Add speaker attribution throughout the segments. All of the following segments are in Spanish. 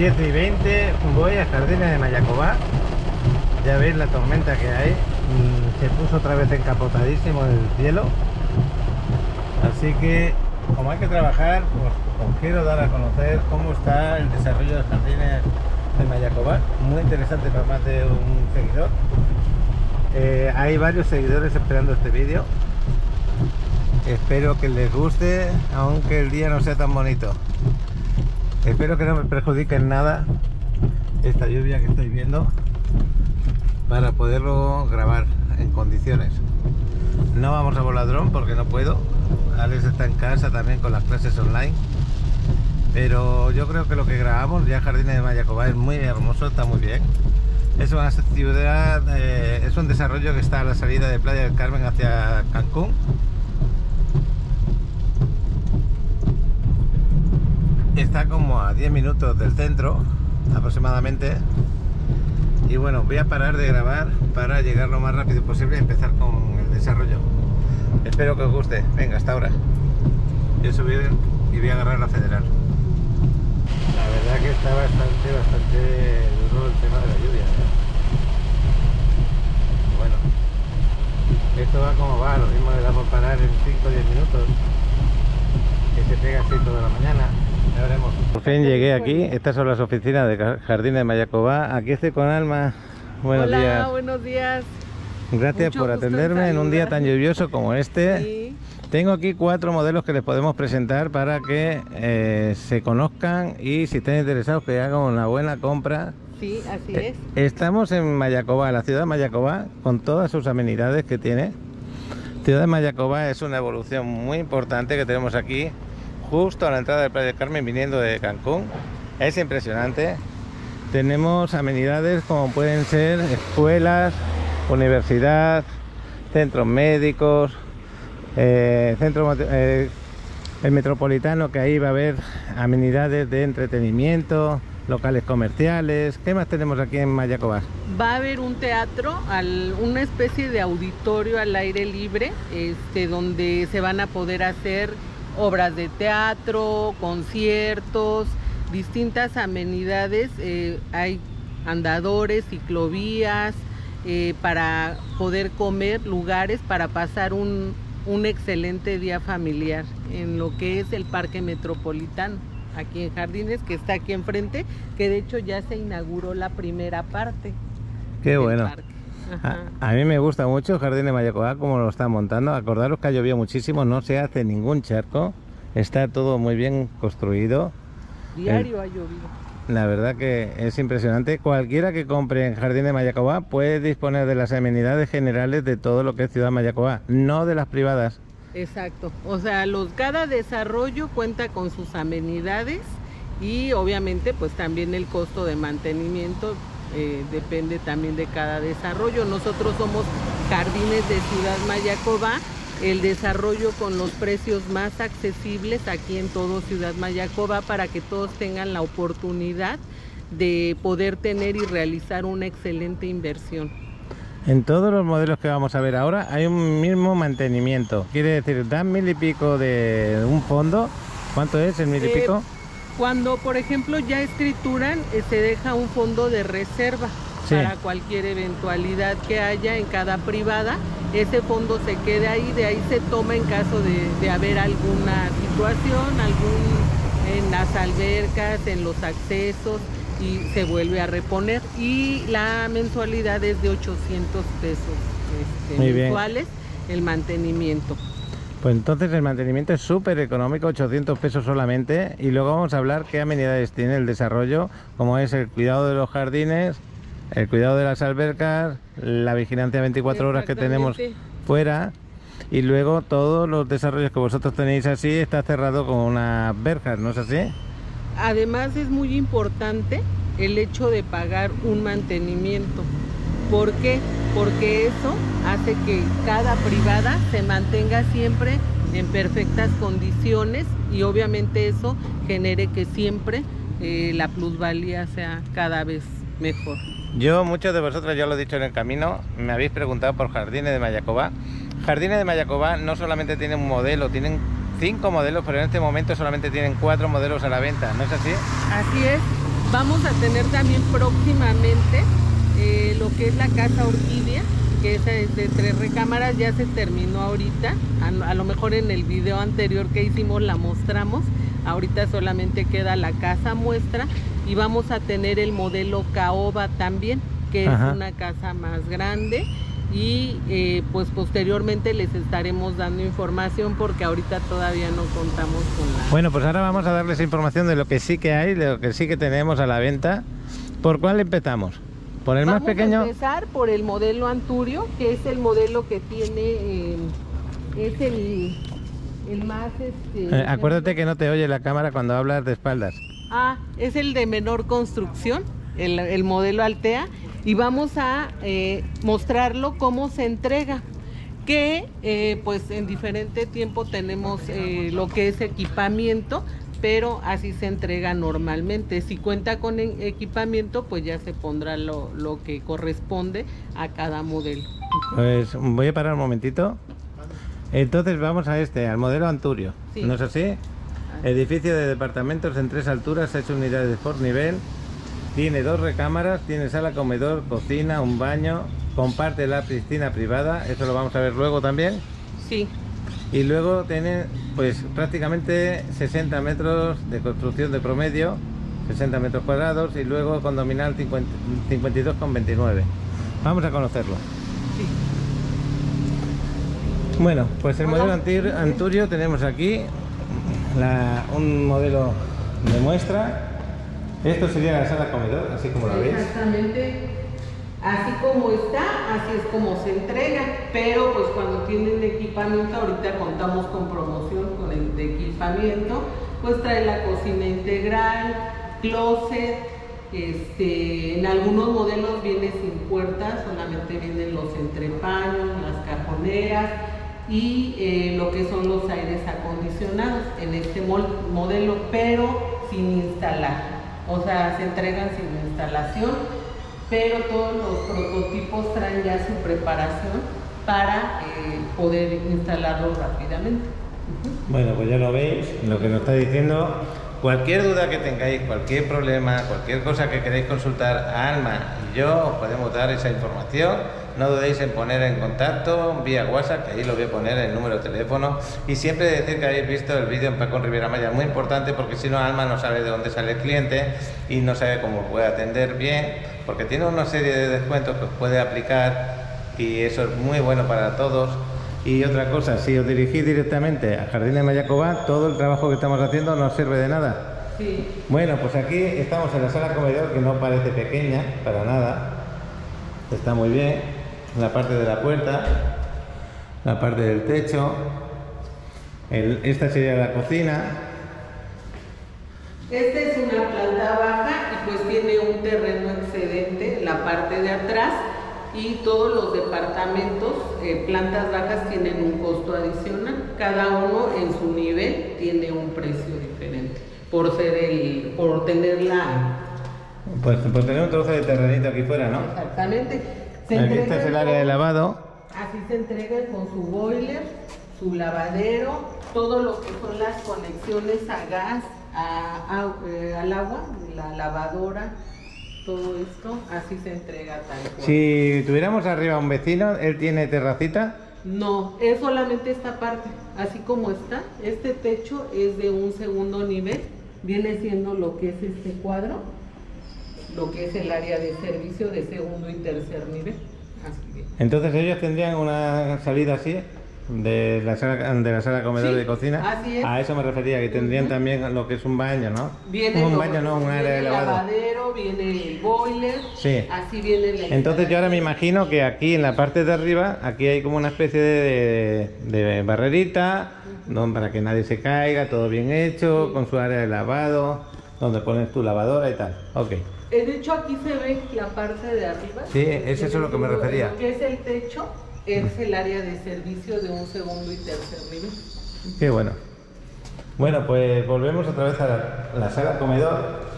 Speaker 1: 10:20 voy a Jardines de Mayacobá. Ya veis la tormenta que hay. Se puso otra vez encapotadísimo el cielo. Así que, como hay que trabajar, pues os quiero dar a conocer cómo está el desarrollo de Jardines de Mayacobá. Muy interesante para más de un seguidor. Hay varios seguidores esperando este vídeo. Espero que les guste, aunque el día no sea tan bonito. Espero que no me perjudique en nada esta lluvia que estoy viendo, para poderlo grabar en condiciones. No vamos a volar dron porque no puedo. Alex está en casa también con las clases online. Pero yo creo que lo que grabamos ya Jardines de Mayacobá es muy hermoso, está muy bien. Es una ciudad, es un desarrollo que está a la salida de Playa del Carmen hacia Cancún. Está como a 10 minutos del centro aproximadamente. Y bueno, voy a parar de grabar para llegar lo más rápido posible y empezar con el desarrollo. Espero que os guste. Venga, hasta ahora. Yo subir y voy a agarrar la Federal. La verdad que está bastante duro el tema de la lluvia, ¿eh? Bueno, esto va como va, lo mismo le da por parar en 5 o 10 minutos, que se pega así toda la mañana. Ya veremos. Por fin llegué aquí. Estas son las oficinas de Jardines de Mayacobá. Aquí estoy con Alma. Buenos días.
Speaker 2: Hola, buenos días.
Speaker 1: Gracias por atenderme en un día tan lluvioso como este.
Speaker 2: Sí.
Speaker 1: Tengo aquí 4 modelos que les podemos presentar para que se conozcan y si están interesados que hagan una buena compra.
Speaker 2: Sí, así es.
Speaker 1: Estamos en Mayacobá, la ciudad de Mayacobá, con todas sus amenidades que tiene. Ciudad de Mayacobá es una evolución muy importante que tenemos aquí, justo a la entrada de Playa del Carmen, viniendo de Cancún. Es impresionante. Tenemos amenidades como pueden ser escuelas, universidad, centros médicos, el Metropolitano, que ahí va a haber amenidades de entretenimiento, locales comerciales. ¿Qué más tenemos aquí en Mayacobá?
Speaker 2: Va a haber un teatro, una especie de auditorio al aire libre, donde se van a poder hacer obras de teatro, conciertos, distintas amenidades. Hay andadores, ciclovías, para poder comer, lugares para pasar un excelente día familiar en lo que es el Parque Metropolitano, aquí en Jardines, que está aquí enfrente, que de hecho ya se inauguró la primera parte.
Speaker 1: Qué bueno.
Speaker 2: Ajá.
Speaker 1: A mí me gusta mucho Jardines de Mayacobá, como lo están montando. Acordaros que ha llovido muchísimo, no se hace ningún charco, está todo muy bien construido.
Speaker 2: Diario ha llovido.
Speaker 1: La verdad que es impresionante. Cualquiera que compre en Jardín de Mayacobá puede disponer de las amenidades generales de todo lo que es Ciudad Mayacobá, no de las privadas.
Speaker 2: Exacto. O sea, cada desarrollo cuenta con sus amenidades y obviamente pues también el costo de mantenimiento depende también de cada desarrollo. Nosotros somos Jardines de Ciudad Mayacobá, el desarrollo con los precios más accesibles aquí en todo Ciudad Mayacobá, para que todos tengan la oportunidad de poder tener y realizar una excelente inversión.
Speaker 1: En todos los modelos que vamos a ver ahora hay un mismo mantenimiento. Quiere decir, dan 1000 y pico de un fondo. ¿Cuánto es el 1000 y pico?
Speaker 2: Cuando, por ejemplo, ya escrituran, se deja un fondo de reserva. Sí. Para cualquier eventualidad que haya en cada privada, ese fondo se queda ahí, de ahí se toma en caso de haber alguna situación, en las albercas, en los accesos, y se vuelve a reponer. Y la mensualidad es de 800 pesos mensuales, el mantenimiento.
Speaker 1: Pues entonces el mantenimiento es súper económico, 800 pesos solamente. Y luego vamos a hablar qué amenidades tiene el desarrollo, como es el cuidado de los jardines, el cuidado de las albercas, la vigilancia 24 horas que tenemos fuera, y luego todos los desarrollos que vosotros tenéis así está cerrado con unas verjas, ¿no es así?
Speaker 2: Además es muy importante el hecho de pagar un mantenimiento. ¿Por qué? Porque eso hace que cada privada se mantenga siempre en perfectas condiciones y obviamente eso genere que siempre la plusvalía sea cada vez mejor.
Speaker 1: Muchos de vosotros, ya lo he dicho en el camino, me habéis preguntado por Jardines de Mayacobá. Jardines de Mayacobá no solamente tiene un modelo, tienen 5 modelos, pero en este momento solamente tienen 4 modelos a la venta, ¿no es así?
Speaker 2: Así es. Vamos a tener también próximamente lo que es la casa orquídea, que esa es de 3 recámaras, ya se terminó ahorita. A lo mejor en el video anterior que hicimos la mostramos. Ahorita solamente queda la casa muestra y vamos a tener el modelo caoba también, que es una casa más grande. Y pues posteriormente les estaremos dando información porque ahorita todavía no contamos con la...
Speaker 1: Bueno, pues ahora vamos a darles información de lo que sí que hay, de lo que sí que tenemos a la venta. ¿Por cuál empezamos? ¿Por el más pequeño?
Speaker 2: Vamos a empezar por el modelo Anturio, que es el modelo que tiene, es el más...
Speaker 1: acuérdate que no te oye la cámara cuando hablas de espaldas.
Speaker 2: Es el de menor construcción, el modelo Altea. Y vamos a mostrarlo cómo se entrega, que pues en diferente tiempo tenemos lo que es equipamiento, pero así se entrega normalmente. Si cuenta con equipamiento, pues ya se pondrá lo que corresponde a cada modelo.
Speaker 1: Pues voy a parar un momentito. Entonces vamos a al modelo Anturio, sí. ¿No es así? Edificio de departamentos en 3 alturas, 6 unidades por nivel. Tiene 2 recámaras, tiene sala, comedor, cocina, un baño, comparte la piscina privada, eso lo vamos a ver luego también.
Speaker 2: Sí.
Speaker 1: Y luego tiene pues prácticamente 60 metros de construcción de promedio, 60 metros cuadrados, y luego condominal 52,29. Vamos a conocerlo.
Speaker 2: Sí.
Speaker 1: Bueno, pues el modelo Anturio tenemos aquí un modelo de muestra. Esto sería la sala comedor, así como la veis.
Speaker 2: Exactamente, así como está, así es como se entrega, pero pues cuando tienen equipamiento, ahorita contamos con promoción con el de equipamiento, pues trae la cocina integral, closet, en algunos modelos viene sin puertas, solamente vienen los entrepaños, las cajoneras y lo que son los aires acondicionados en este modelo, pero sin instalar. O sea, se entregan sin instalación, pero todos los prototipos traen ya su preparación para poder instalarlos rápidamente.
Speaker 1: Bueno, pues ya lo veis, lo que nos está diciendo. Cualquier duda que tengáis, cualquier problema, cualquier cosa que queréis consultar, a Alma y yo os podemos dar esa información. No dudéis en poner en contacto vía WhatsApp, que ahí lo voy a poner el número de teléfono. Y siempre decir que habéis visto el vídeo en Pacón Rivera Maya, muy importante, porque si no Alma no sabe de dónde sale el cliente y no sabe cómo puede atender bien, porque tiene una serie de descuentos que os puede aplicar y eso es muy bueno para todos. Y otra cosa, si os dirigís directamente a Jardines Mayacobá, todo el trabajo que estamos haciendo no sirve de nada.
Speaker 2: Sí.
Speaker 1: Bueno, pues aquí estamos en la sala comedor, que no parece pequeña, para nada. Está muy bien. La parte de la puerta, la parte del techo. Esta sería la cocina.
Speaker 2: Esta es una planta baja y pues tiene un terreno excedente en la parte de atrás. Y todos los departamentos, plantas bajas, tienen un costo adicional. Cada uno en su nivel tiene un precio diferente por tener
Speaker 1: pues por tener un trozo de terrenito aquí fuera, ¿no?
Speaker 2: Exactamente.
Speaker 1: Aquí este es el área de lavado.
Speaker 2: Así se entrega con su boiler, su lavadero, todo lo que son las conexiones a gas, al agua, la lavadora. Todo esto, así se entrega tal cual.
Speaker 1: Si tuviéramos arriba un vecino, ¿él tiene terracita?
Speaker 2: No, es solamente esta parte, así como está. Este techo es de un segundo nivel, viene siendo lo que es este cuadro, lo que es el área de servicio de segundo y tercer nivel. Así que.
Speaker 1: Entonces ellos tendrían una salida así, de la sala comedor, sí, de cocina.
Speaker 2: Así es.
Speaker 1: A eso me refería, que tendrían también lo que es un baño, ¿no?
Speaker 2: Viene
Speaker 1: un baño, no, un área de lavado.
Speaker 2: Lavadero, viene el boiler,
Speaker 1: sí.
Speaker 2: Así viene la.
Speaker 1: Entonces yo ahora me imagino que aquí en la parte de arriba, aquí hay como una especie de barrerita, para que nadie se caiga, todo bien hecho, sí, con su área de lavado, donde pones tu lavadora y tal. Ok.
Speaker 2: De hecho aquí se ve la parte de arriba.
Speaker 1: Sí, es eso lo que me refería.
Speaker 2: Lo que es el techo. Es el área de servicio de un segundo y tercer nivel.
Speaker 1: Qué bueno. Bueno, pues volvemos otra vez a la sala comedor.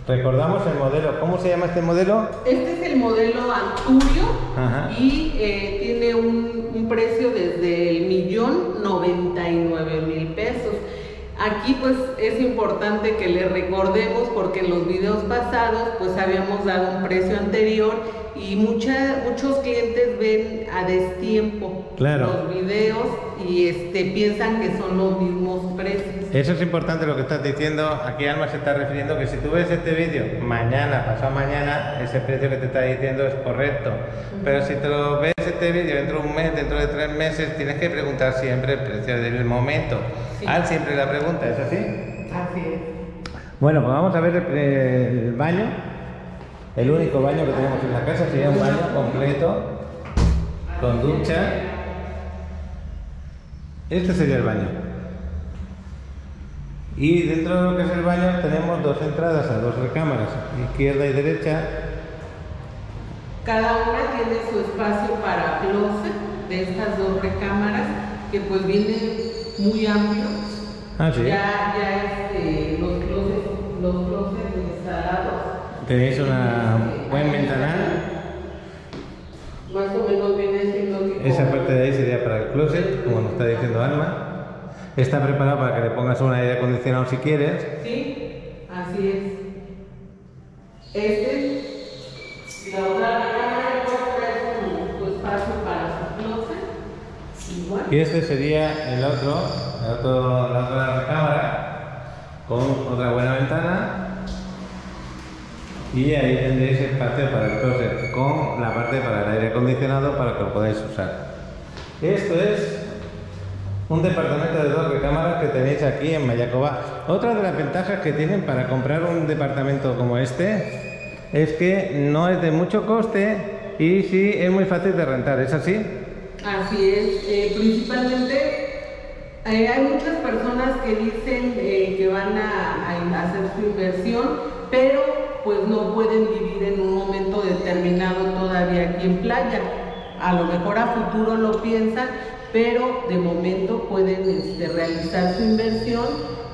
Speaker 1: Recordamos el modelo. ¿Cómo se llama este modelo?
Speaker 2: Este es el modelo Anturio.
Speaker 1: Ajá.
Speaker 2: Y tiene un precio desde el 1.099.000 pesos. Aquí Aquí pues es importante que le recordemos porque en los videos pasados pues habíamos dado un precio anterior y muchos clientes ven a destiempo los videos y piensan que son los mismos precios.
Speaker 1: Eso es importante lo que estás diciendo. Aquí Alma se está refiriendo que si tú ves este vídeo mañana, pasado mañana, ese precio que te está diciendo es correcto. Pero si te lo ves este vídeo dentro de un mes, dentro de 3 meses, tienes que preguntar siempre el precio del momento. Sí. Al siempre la pregunta, ¿es así?
Speaker 2: Así es.
Speaker 1: Bueno, pues vamos a ver el baño. El único baño que tenemos en la casa sería un baño completo, con ducha. Este sería el baño. Y dentro de lo que es el baño tenemos 2 entradas a 2 recámaras, izquierda y derecha.
Speaker 2: Cada una tiene su espacio para closet de estas 2 recámaras, que pues vienen muy amplios.
Speaker 1: Ah, sí.
Speaker 2: Ya los closets instalados.
Speaker 1: Tenéis una buen ventanal.
Speaker 2: Más o menos viene siendo tipo...
Speaker 1: Esa parte de ahí sería para el closet, como nos está diciendo Alma. Está preparado para que le pongas un aire acondicionado si quieres.
Speaker 2: Sí, así es. La otra recámara puede traer su espacio para su closet. Igual.
Speaker 1: Y este sería la otra recámara con otra buena ventana. Y ahí tendréis espacio para el closet con la parte para el aire acondicionado para que lo podáis usar. Esto es un departamento de 2 recámaras que tenéis aquí en Mayacobá. Otra de las ventajas que tienen para comprar un departamento como este es que no es de mucho coste y sí es muy fácil de rentar, ¿es así?
Speaker 2: Así es, principalmente hay muchas personas que dicen que van a hacer su inversión, pero pues no pueden vivir en un momento determinado todavía aquí en Playa. A lo mejor a futuro lo piensan, pero de momento pueden realizar su inversión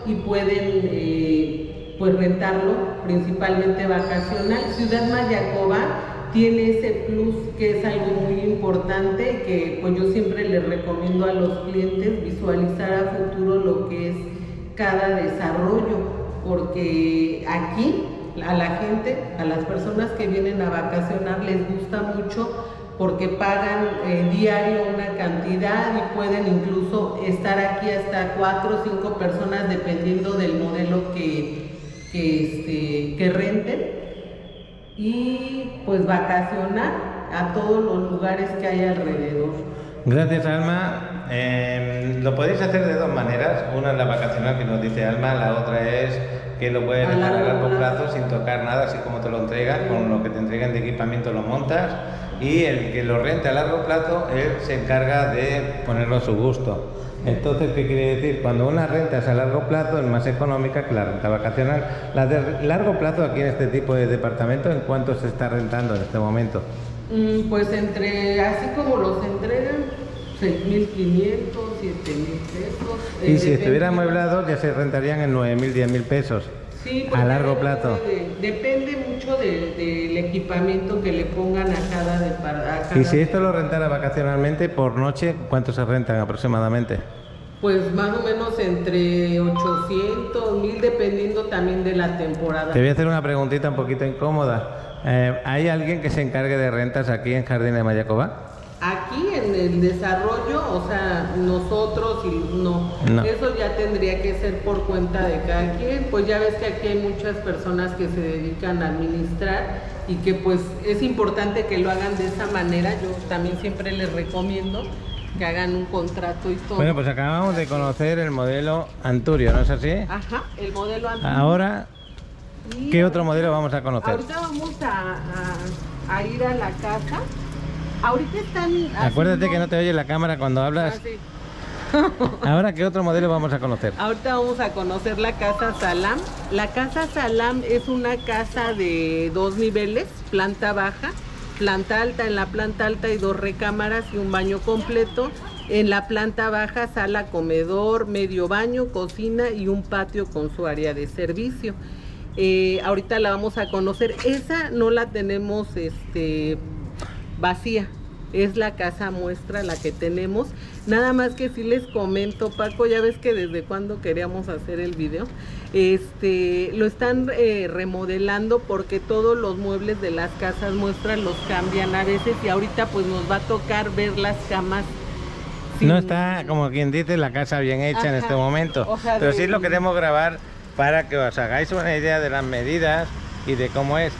Speaker 2: y pueden pues rentarlo, principalmente vacacional. Ciudad Mayacobá tiene ese plus que es algo muy importante, que pues yo siempre les recomiendo a los clientes visualizar a futuro lo que es cada desarrollo, porque aquí a la gente, a las personas que vienen a vacacionar les gusta mucho porque pagan diario una cantidad y pueden incluso estar aquí hasta 4 o 5 personas dependiendo del modelo que renten y pues vacacionar a todos los lugares que hay alrededor.
Speaker 1: Gracias, Alma. Lo podéis hacer de 2 maneras. Una es la vacacional que nos dice Alma, la otra es que lo puedes dejar a largo plazo sin tocar nada, así como te lo entregan, con lo que te entregan de equipamiento lo montas, y el que lo rente a largo plazo, él se encarga de ponerlo a su gusto. Entonces, ¿qué quiere decir? Cuando una renta es a largo plazo es más económica que la renta vacacional. La de largo plazo aquí en este tipo de departamento, ¿en cuánto se está rentando en este momento?
Speaker 2: Pues así como los entregan, 6.500, 7.000 pesos.
Speaker 1: Y si estuviera amueblado ya se rentarían en 9.000, 10.000 pesos.
Speaker 2: Sí,
Speaker 1: a largo plazo.
Speaker 2: Depende mucho del equipamiento que le pongan a cada
Speaker 1: Y si esto lo rentara vacacionalmente por noche, ¿cuánto se rentan aproximadamente?
Speaker 2: Pues más o menos entre 800, 1.000, dependiendo también de la temporada.
Speaker 1: Te voy a hacer una preguntita un poquito incómoda. ¿Hay alguien que se encargue de rentas aquí en Jardines de Mayacobá?
Speaker 2: Aquí en el desarrollo, o sea, nosotros no. Eso ya tendría que ser por cuenta de cada quien. Pues ya ves que aquí hay muchas personas que se dedican a administrar y que pues es importante que lo hagan de esa manera. Yo también siempre les recomiendo que hagan un contrato y todo.
Speaker 1: Bueno, pues acabamos de conocer el modelo Anturio, ¿no es así?
Speaker 2: Ajá, el modelo Anturio.
Speaker 1: Ahora, ¿qué otro modelo vamos a conocer?
Speaker 2: Ahorita vamos a ir a la casa. Ahorita están
Speaker 1: Acuérdate que no te oye la cámara cuando hablas.
Speaker 2: Sí.
Speaker 1: Ahora, ¿qué otro modelo vamos a conocer?
Speaker 2: Ahorita vamos a conocer la Casa Salam. La Casa Salam es una casa de 2 niveles, planta baja, planta alta. En la planta alta hay 2 recámaras y un baño completo. En la planta baja, sala, comedor, medio baño, cocina y un patio con su área de servicio. Ahorita la vamos a conocer. Esa no la tenemos vacía. es la casa muestra la que tenemos. Nada más que sí les comento, Paco, ya ves que desde cuando queríamos hacer el video, lo están remodelando porque todos los muebles de las casas muestra los cambian a veces y ahorita pues nos va a tocar ver las camas.
Speaker 1: No está, como quien dice, la casa bien hecha. Ajá, en este momento, o sea, pero sí lo queremos grabar para que os hagáis una idea de las medidas y de cómo es.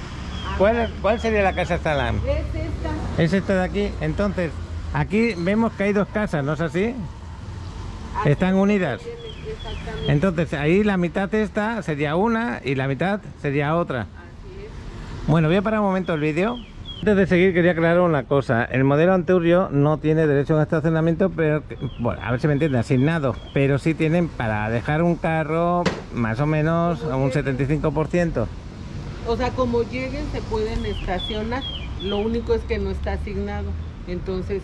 Speaker 1: ¿Cuál sería la casa Salam?
Speaker 2: Es esta.
Speaker 1: Es esta de aquí. Entonces, aquí vemos que hay dos casas, ¿no es así? Aquí están unidas. Exactamente. Entonces, ahí la mitad esta sería una y la mitad sería otra.
Speaker 2: Así es.
Speaker 1: Bueno, voy a parar un momento el vídeo. Antes de seguir quería aclarar una cosa. El modelo Anturio no tiene derecho a un estacionamiento, pero bueno, a ver si me entienden, asignado, pero sí tienen para dejar un carro más o menos a un 75%.
Speaker 2: O sea, como lleguen se pueden estacionar, lo único es que no está asignado, entonces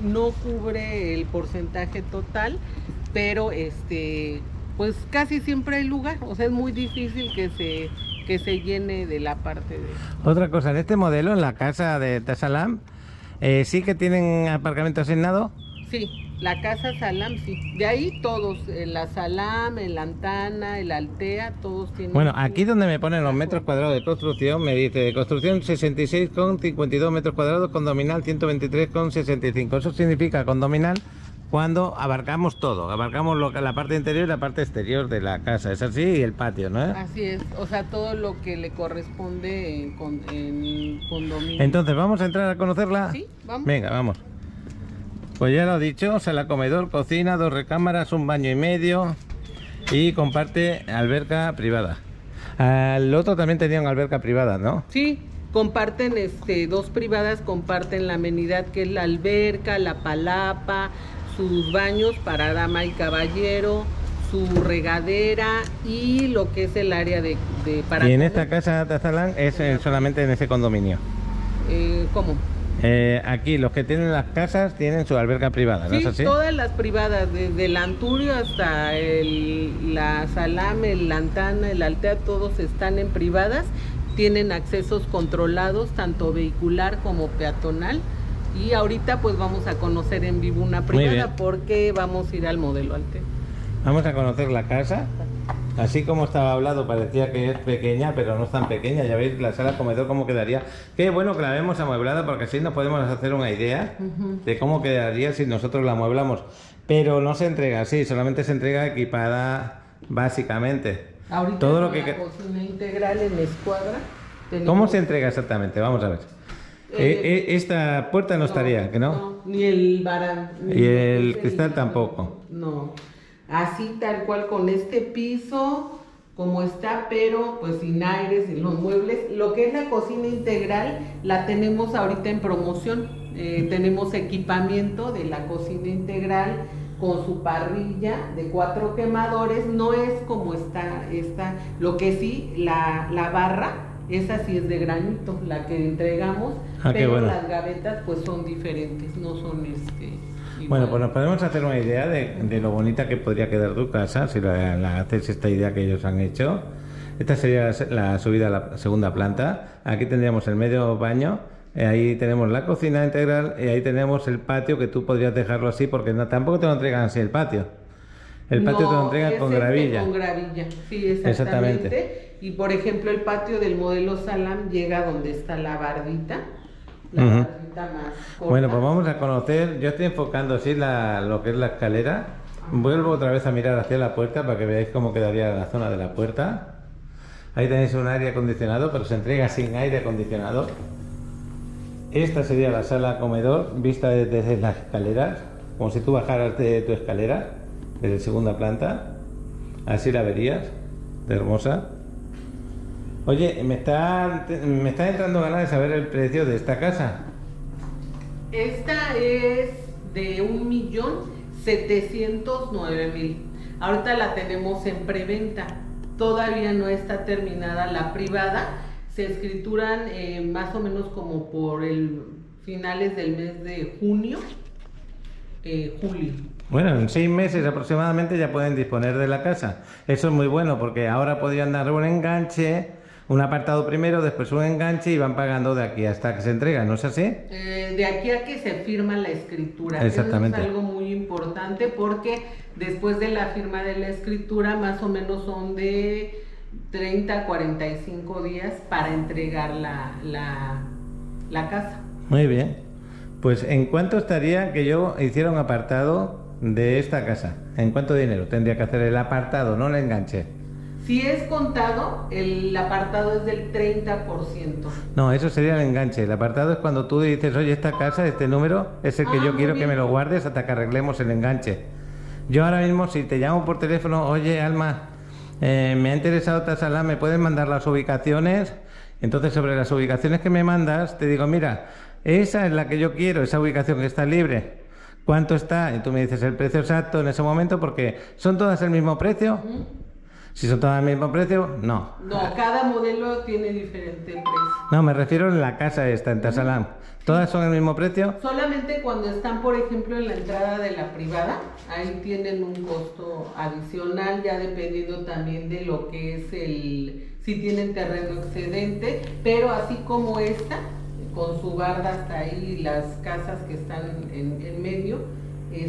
Speaker 2: no cubre el porcentaje total, pero pues casi siempre hay lugar, o sea, es muy difícil que se llene de la parte de...
Speaker 1: Otra cosa, en este modelo, en la casa de Salam, ¿sí que tienen aparcamiento asignado?
Speaker 2: Sí, la casa Salam sí, de ahí todos, la Salam, el Lantana, el Altea, todos tienen...
Speaker 1: Bueno, aquí donde me ponen los metros cuadrados de construcción, me dice de construcción 66,52 metros cuadrados, condominal 123,65. Eso significa condominal cuando abarcamos todo, abarcamos la parte interior y la parte exterior de la casa, es así, y el patio, ¿no?
Speaker 2: Así es, o sea, todo lo que le corresponde en condominio.
Speaker 1: Entonces, ¿vamos a entrar a conocerla?
Speaker 2: Sí, vamos.
Speaker 1: Venga, vamos. Pues ya lo he dicho, sala, comedor, cocina, 2 recámaras, un baño y medio y comparte alberca privada. El otro también tenía una alberca privada, ¿no?
Speaker 2: Sí, comparten 2 privadas, comparten la amenidad que es la alberca, la palapa, sus baños para dama y caballero, su regadera y lo que es el área de para...
Speaker 1: Y en esta casa de Azalán es solamente en ese condominio.
Speaker 2: ¿Cómo?
Speaker 1: Aquí los que tienen las casas tienen su alberca privada, ¿no
Speaker 2: sí,
Speaker 1: es así?
Speaker 2: Todas las privadas, desde el Anturio hasta la Salam, el Lantana, el Altea, todos están en privadas, tienen accesos controlados, tanto vehicular como peatonal. Y ahorita pues vamos a conocer en vivo una privada porque vamos a ir al modelo Altea.
Speaker 1: Vamos a conocer la casa. Así como estaba hablado, parecía que es pequeña, pero no es tan pequeña. Ya veis la sala comedor cómo quedaría. Qué bueno que la vemos amueblada, porque así nos podemos hacer una idea de cómo quedaría si nosotros la amueblamos. Pero no se entrega así, solamente se entrega equipada básicamente.
Speaker 2: Ahorita
Speaker 1: todo lo
Speaker 2: que la cocina integral en escuadra.
Speaker 1: ¿Cómo se entrega exactamente? Vamos a ver. Esta puerta no estaría, ¿que no?
Speaker 2: No, ni el barán.
Speaker 1: Y el cristal tampoco.
Speaker 2: No. Así tal cual con este piso como está, pero pues sin aires, sin los muebles. Lo que es la cocina integral la tenemos ahorita en promoción. Tenemos equipamiento de la cocina integral con su parrilla de 4 quemadores. No es como está esta, lo que sí, la barra, esa sí es de granito, la que entregamos, pero bueno, las gavetas pues son diferentes, no son
Speaker 1: Bueno, pues nos podemos hacer una idea de lo bonita que podría quedar tu casa si la haces esta idea que ellos han hecho. Esta sería la subida a la segunda planta. Aquí tendríamos el medio baño, ahí tenemos la cocina integral y ahí tenemos el patio, que tú podrías dejarlo así porque tampoco te lo entregan así el patio. El patio te lo entregan con gravilla.
Speaker 2: Con gravilla, sí, exactamente. Y por ejemplo el patio del modelo Salam llega donde está la bardita. Bardita más corta.
Speaker 1: Bueno, pues vamos a conocer. Yo estoy enfocando así lo que es la escalera. Vuelvo otra vez a mirar hacia la puerta para que veáis cómo quedaría la zona de la puerta. Ahí tenéis un aire acondicionado, pero se entrega sin aire acondicionado. Esta sería la sala comedor vista desde las escaleras, como si tú bajaras de tu escalera desde segunda planta. Así la verías, de hermosa. Oye, me está entrando ganas de saber el precio de esta casa.
Speaker 2: Esta es de 1.709.000. Ahorita la tenemos en preventa. Todavía no está terminada la privada. Se escrituran más o menos como por finales del mes de junio, julio.
Speaker 1: Bueno, en 6 meses aproximadamente ya pueden disponer de la casa. Eso es muy bueno porque ahora podrían dar un enganche un apartado primero, después un enganche y van pagando de aquí hasta que se entrega, ¿no es así?
Speaker 2: De aquí a que se firma la escritura.
Speaker 1: Exactamente.
Speaker 2: Eso es algo muy importante porque después de la firma de la escritura más o menos son de 30 a 45 días para entregar la casa.
Speaker 1: Muy bien. Pues ¿en cuánto estaría que yo hiciera un apartado de esta casa? ¿En cuánto dinero tendría que hacer el apartado, no el enganche?
Speaker 2: Si es contado, el apartado es del 30%.
Speaker 1: No, eso sería el enganche. El apartado es cuando tú dices, oye, esta casa, este número, es el que yo quiero que me lo guardes hasta que arreglemos el enganche. Yo ahora mismo, si te llamo por teléfono, oye, Alma, me ha interesado esta sala, ¿me puedes mandar las ubicaciones? Entonces, sobre las ubicaciones que me mandas, te digo, mira, esa es la que yo quiero, esa ubicación que está libre. ¿Cuánto está? Y tú me dices el precio exacto en ese momento, porque ¿son todas el mismo precio? Si son todas el mismo precio, no.
Speaker 2: No, cada modelo tiene diferente precio.
Speaker 1: No, me refiero en la casa esta, en Tasalam. ¿Todas son el mismo precio?
Speaker 2: Solamente cuando están, por ejemplo, en la entrada de la privada, ahí tienen un costo adicional, ya dependiendo también de lo que es si tienen terreno excedente, pero así como esta, con su barda hasta ahí, las casas que están en medio,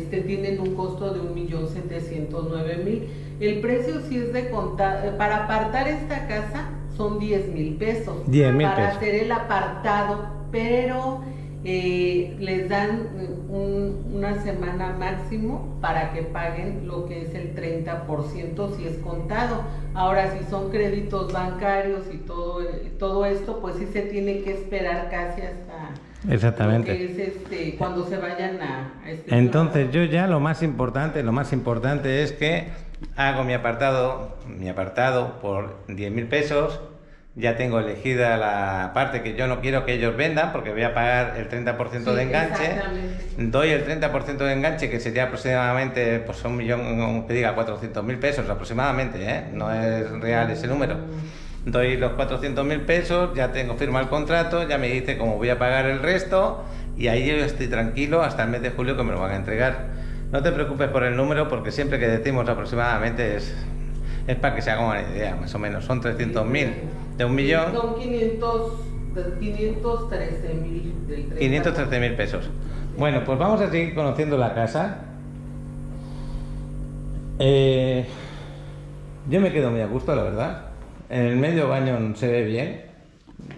Speaker 2: tienen un costo de 1.709.000. El precio sí es de contar, para apartar esta casa son 10,000 pesos.
Speaker 1: 10,000
Speaker 2: para
Speaker 1: pesos.
Speaker 2: hacer el apartado, pero les dan una semana máximo para que paguen lo que es el 30% si es contado. Ahora, si son créditos bancarios y todo esto, pues sí se tiene que esperar casi hasta...
Speaker 1: Exactamente.
Speaker 2: Lo que es cuando se vayan a
Speaker 1: Entonces yo ya lo más importante es que hago mi apartado por 10,000 pesos, ya tengo elegida la parte que yo no quiero que ellos vendan porque voy a pagar el 30% de enganche, doy el 30% de enganche que sería aproximadamente pues un millón, que diga 400,000 pesos aproximadamente, no es real ese número. Doy los 400,000 pesos, ya tengo firma el contrato, ya me dice cómo voy a pagar el resto y ahí yo estoy tranquilo hasta el mes de julio que me lo van a entregar. No te preocupes por el número porque siempre que decimos aproximadamente es para que se haga una idea, más o menos. Son 300,000 de un millón.
Speaker 2: Son 513,000 del
Speaker 1: 513,000 pesos. Bueno, pues vamos a seguir conociendo la casa. Yo me quedo muy a gusto, la verdad. En el medio baño se ve bien,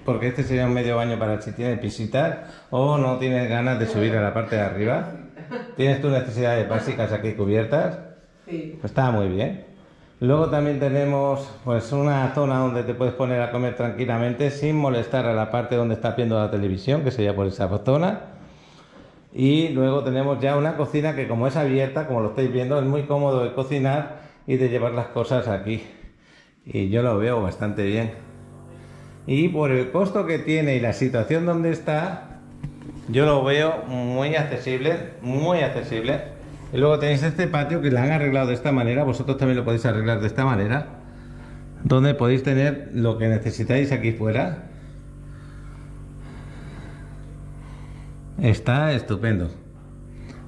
Speaker 1: porque este sería un medio baño para si tienes visitas o no tienes ganas de subir a la parte de arriba. Tienes tus necesidades básicas aquí cubiertas.
Speaker 2: Sí.
Speaker 1: Pues está muy bien. Luego también tenemos pues una zona donde te puedes poner a comer tranquilamente sin molestar a la parte donde estás viendo la televisión, que sería por esa zona. Y luego tenemos ya una cocina que, como es abierta, como lo estáis viendo, es muy cómodo de cocinar y de llevar las cosas aquí. Y yo lo veo bastante bien. Y por el costo que tiene y la situación donde está, yo lo veo muy accesible, muy accesible. Y luego tenéis este patio que lo han arreglado de esta manera, vosotros también lo podéis arreglar de esta manera, donde podéis tener lo que necesitáis aquí fuera. Está estupendo.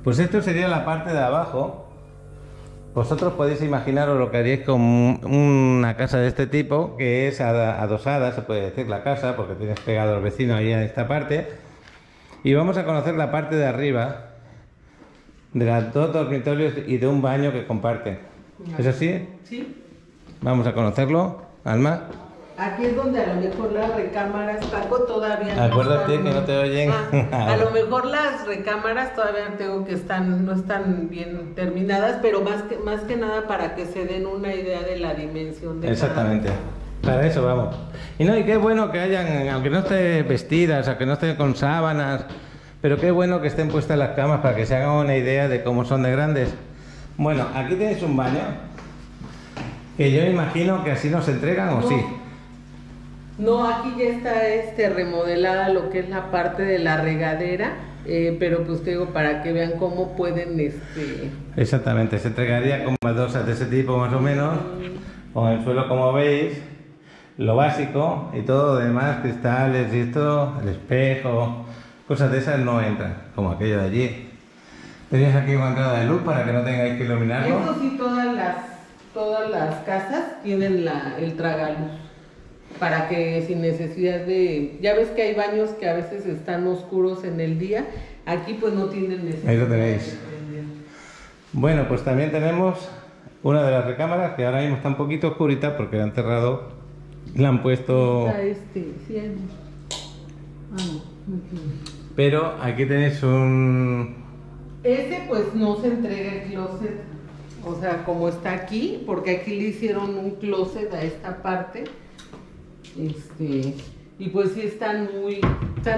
Speaker 1: Pues esto sería la parte de abajo. Vosotros podéis imaginaros lo que haríais con una casa de este tipo, que es adosada, se puede decir, la casa, porque tienes pegado al vecino ahí en esta parte. Y vamos a conocer la parte de arriba, de los dos dormitorios y de un baño que comparten. ¿Es así?
Speaker 2: Sí.
Speaker 1: Vamos a conocerlo, Alma.
Speaker 2: Aquí es donde a lo mejor las recámaras, Paco, todavía no
Speaker 1: Acuérdate
Speaker 2: están,
Speaker 1: que no te oyen.
Speaker 2: a lo mejor las recámaras todavía tengo que no están bien terminadas, pero más que nada para que se den una idea de la dimensión de
Speaker 1: Exactamente. Para eso vamos. Y qué bueno que hayan, aunque no estén vestidas, aunque no estén con sábanas, pero qué bueno que estén puestas las camas para que se hagan una idea de cómo son de grandes. Bueno, aquí tenéis un baño, que yo imagino que así nos entregan, ¿o sí?
Speaker 2: No, aquí ya está remodelada lo que es la parte de la regadera, pero pues te digo, para que vean cómo pueden
Speaker 1: Exactamente, se entregaría con baldosas de ese tipo más o menos, con el suelo como veis, lo básico y todo lo demás, cristales y esto, el espejo, cosas de esas no entran, como aquello de allí. Tenéis aquí una entrada de luz para que no tengáis que iluminarlo.
Speaker 2: Eso sí, todas las casas tienen el tragaluz. para que sin necesidad de... Ya ves que hay baños que a veces están oscuros en el día, aquí pues no tienen necesidad.
Speaker 1: Ahí lo tenéis. Bueno, pues también tenemos una de las recámaras que ahora mismo está un poquito oscurita porque la han cerrado, la han puesto...
Speaker 2: Sí, hay...
Speaker 1: Pero aquí tenéis un...
Speaker 2: Ese pues no se entrega el closet, o sea, como está aquí, porque aquí le hicieron un closet a esta parte. Y pues sí están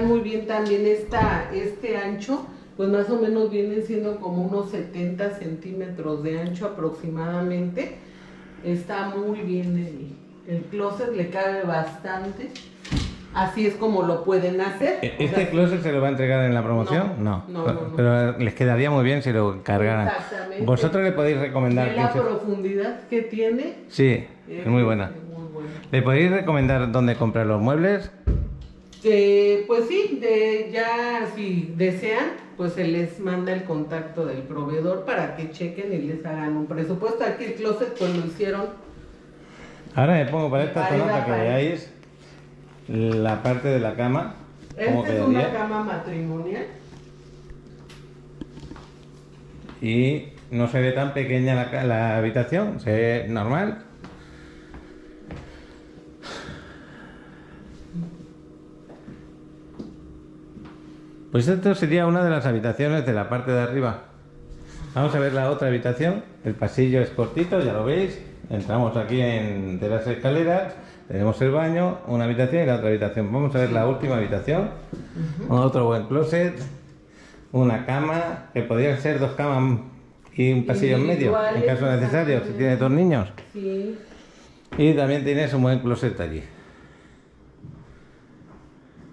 Speaker 2: muy bien también. Este ancho, pues más o menos vienen siendo como unos 70 centímetros de ancho aproximadamente. Está muy bien el closet, le cabe bastante. Así es como lo pueden hacer.
Speaker 1: ¿Este closet se lo va a entregar en la promoción? No. Pero les quedaría muy bien si lo cargaran.
Speaker 2: Exactamente.
Speaker 1: ¿Vosotros le podéis recomendar?
Speaker 2: La profundidad que tiene.
Speaker 1: Sí, es muy buena. ¿Le podéis recomendar dónde comprar los muebles?
Speaker 2: Pues sí, ya si desean, pues se les manda el contacto del proveedor para que chequen y les hagan un presupuesto. Aquí el closet pues lo hicieron.
Speaker 1: Ahora me pongo para esta zona para que veáis la parte de la cama.
Speaker 2: Esta es una cama matrimonial.
Speaker 1: Y no se ve tan pequeña la habitación, se ve normal. Pues esto sería una de las habitaciones de la parte de arriba. Vamos a ver la otra habitación. El pasillo es cortito, ya lo veis. Entramos aquí de las escaleras. Tenemos el baño, una habitación y la otra habitación. Vamos a ver la última habitación. Otro buen closet. Una cama, que podría ser 2 camas y un pasillo en medio, en caso necesario, si tienes 2 niños.
Speaker 2: Sí.
Speaker 1: Y también tienes un buen closet allí.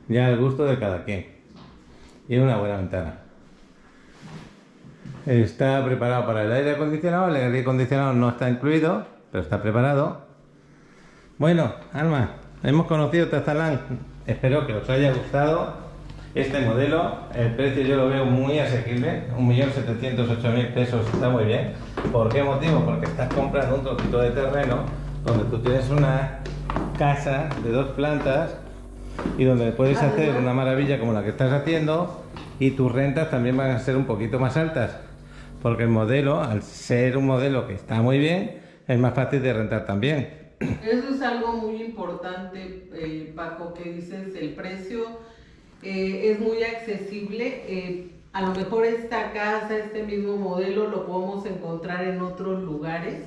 Speaker 1: Ya al gusto de cada quien. Y una buena ventana. Está preparado para el aire acondicionado. El aire acondicionado no está incluido, pero está preparado. Bueno, Alma, hemos conocido Tazalán. Espero que os haya gustado este modelo. El precio yo lo veo muy asequible. 1.708.000 pesos está muy bien. ¿Por qué motivo? Porque estás comprando un trocito de terreno donde tú tienes una casa de 2 plantas y donde puedes hacer una maravilla como la que estás haciendo, y tus rentas también van a ser un poquito más altas, porque el modelo, al ser un modelo que está muy bien, es más fácil de rentar también.
Speaker 2: Eso es algo muy importante, Paco, que dices, el precio es muy accesible. A lo mejor esta casa, este mismo modelo lo podemos encontrar en otros lugares.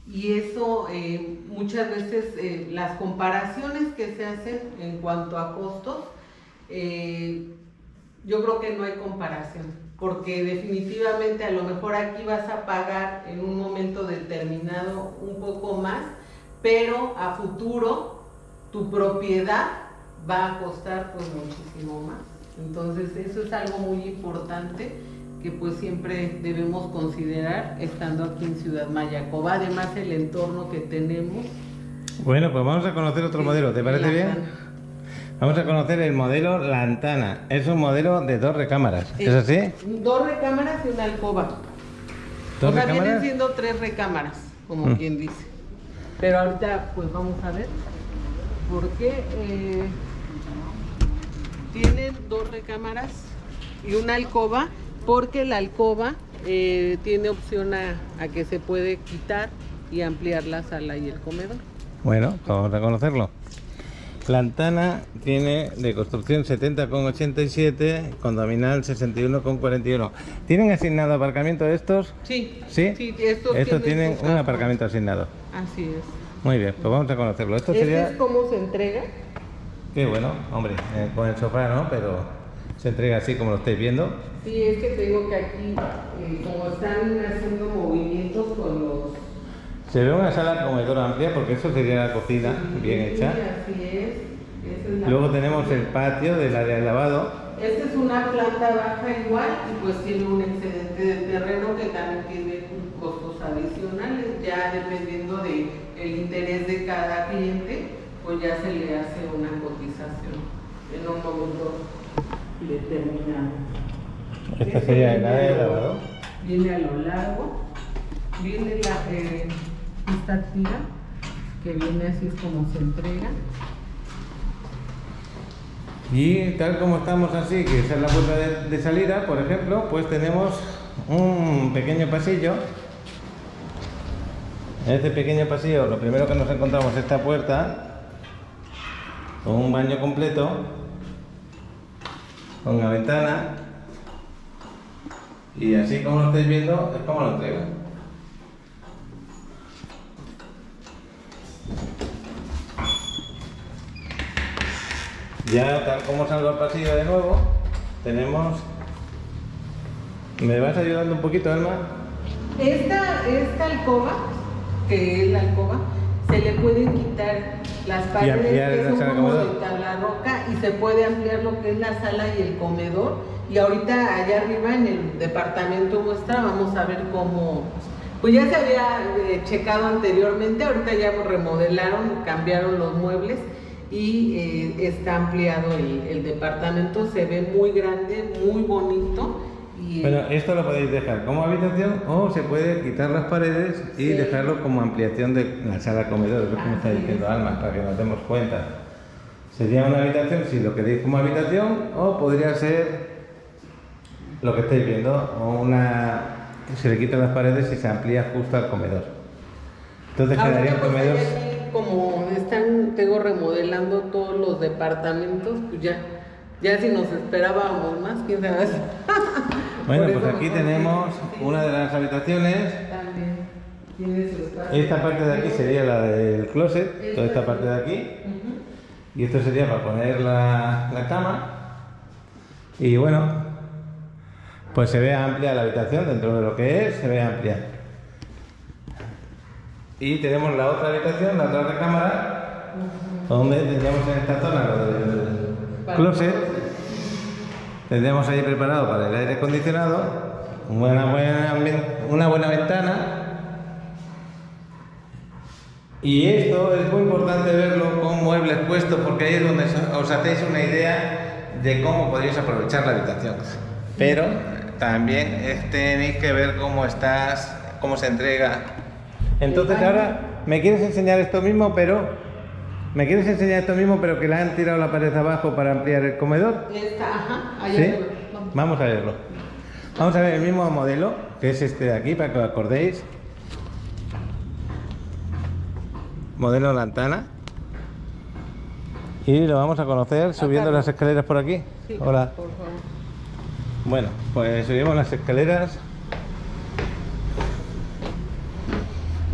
Speaker 2: Y eso muchas veces las comparaciones que se hacen en cuanto a costos, yo creo que no hay comparación, porque definitivamente a lo mejor aquí vas a pagar en un momento determinado un poco más, pero a futuro tu propiedad va a costar pues muchísimo más. Entonces eso es algo muy importante que pues siempre debemos considerar estando aquí en Ciudad Mayacoba, además el entorno que tenemos.
Speaker 1: Bueno, pues vamos a conocer otro modelo, ¿te parece bien? Vamos a conocer el modelo Lantana. Es un modelo de 2 recámaras, ¿es así?
Speaker 2: 2 recámaras y una alcoba. O sea, vienen siendo 3 recámaras, como quien dice. Pero ahorita pues vamos a ver por qué tienen 2 recámaras y una alcoba. Porque la alcoba tiene opción a que se puede quitar y ampliar la sala y el comedor.
Speaker 1: Bueno, vamos a conocerlo. Lantana tiene de construcción 70,87, condominal 61,41. ¿Tienen asignado aparcamiento estos?
Speaker 2: Sí.
Speaker 1: ¿Sí?
Speaker 2: Sí,
Speaker 1: estos tienen un aparcamiento asignado.
Speaker 2: Así es.
Speaker 1: Muy bien, pues vamos a conocerlo. Esto
Speaker 2: sería... es cómo se entrega.
Speaker 1: Qué bueno, hombre, con el sofá no, pero se entrega así como lo estáis viendo.
Speaker 2: Sí, es que tengo que aquí, como están haciendo movimientos con los...
Speaker 1: Se ve una sala comedor amplia, porque eso sería la cocina, sí, bien hecha.
Speaker 2: Así es.
Speaker 1: Luego tenemos el patio del área de lavado.
Speaker 2: Esta es una planta baja igual, y pues tiene un excedente de terreno que también tiene costos adicionales, ya dependiendo del interés de cada cliente, pues ya se le hace una cotización en un momento determinado.
Speaker 1: Esta sería el área de lavado.
Speaker 2: Viene a lo largo, viene esta tira que viene así es como se entrega.
Speaker 1: Y tal como estamos así, que esa es la puerta de salida, por ejemplo, pues tenemos un pequeño pasillo. En este pequeño pasillo lo primero que nos encontramos es esta puerta con un baño completo, con una ventana, y así como lo estáis viendo es como lo entregan. Ya tal como salgo al pasillo de nuevo, tenemos... ¿Me vas ayudando un poquito, Alma?
Speaker 2: Esta alcoba, que es la alcoba, se le pueden quitar las paredes que son como de tabla roca y se puede ampliar lo que es la sala y el comedor. Y ahorita allá arriba en el departamento muestra vamos a ver cómo, pues ya se había checado anteriormente, ahorita ya remodelaron, cambiaron los muebles y está ampliado el departamento, se ve muy grande, muy bonito.
Speaker 1: Bueno, esto lo podéis dejar como habitación o se puede quitar las paredes y dejarlo como ampliación de la sala comedor, es lo que me está diciendo Alma, para que nos demos cuenta. Sería una habitación si lo queréis como habitación, o podría ser lo que estáis viendo, o una... se le quitan las paredes y se amplía justo al comedor. Entonces quedaría un comedor...
Speaker 2: Como están, remodelando todos los departamentos, pues ya si nos esperábamos más, quién sabe.
Speaker 1: Bueno, pues aquí tenemos una de las habitaciones.
Speaker 2: También tiene su espacio.
Speaker 1: Esta parte de aquí sería la del closet, toda esta parte de aquí. Y esto sería para poner la cama. Y bueno, pues se ve amplia la habitación, dentro de lo que es, se ve amplia. Y tenemos la otra habitación, la otra recámara, donde tendríamos en esta zona lo del closet. Tendríamos ahí preparado para el aire acondicionado, una buena ventana. Y esto es muy importante verlo con muebles puestos, porque ahí es donde os hacéis una idea de cómo podéis aprovechar la habitación. Pero también tenéis que ver cómo se entrega. Entonces ahora me quieres enseñar esto mismo, pero que le han tirado la pared abajo para ampliar el comedor. ¿Sí? Vamos a verlo. Vamos a ver el mismo modelo, que es este de aquí, para que os acordéis. Modelo Lantana. Y lo vamos a conocer subiendo las escaleras por aquí.
Speaker 2: Sí,
Speaker 1: hola.
Speaker 2: por favor.
Speaker 1: Bueno, pues subimos las escaleras.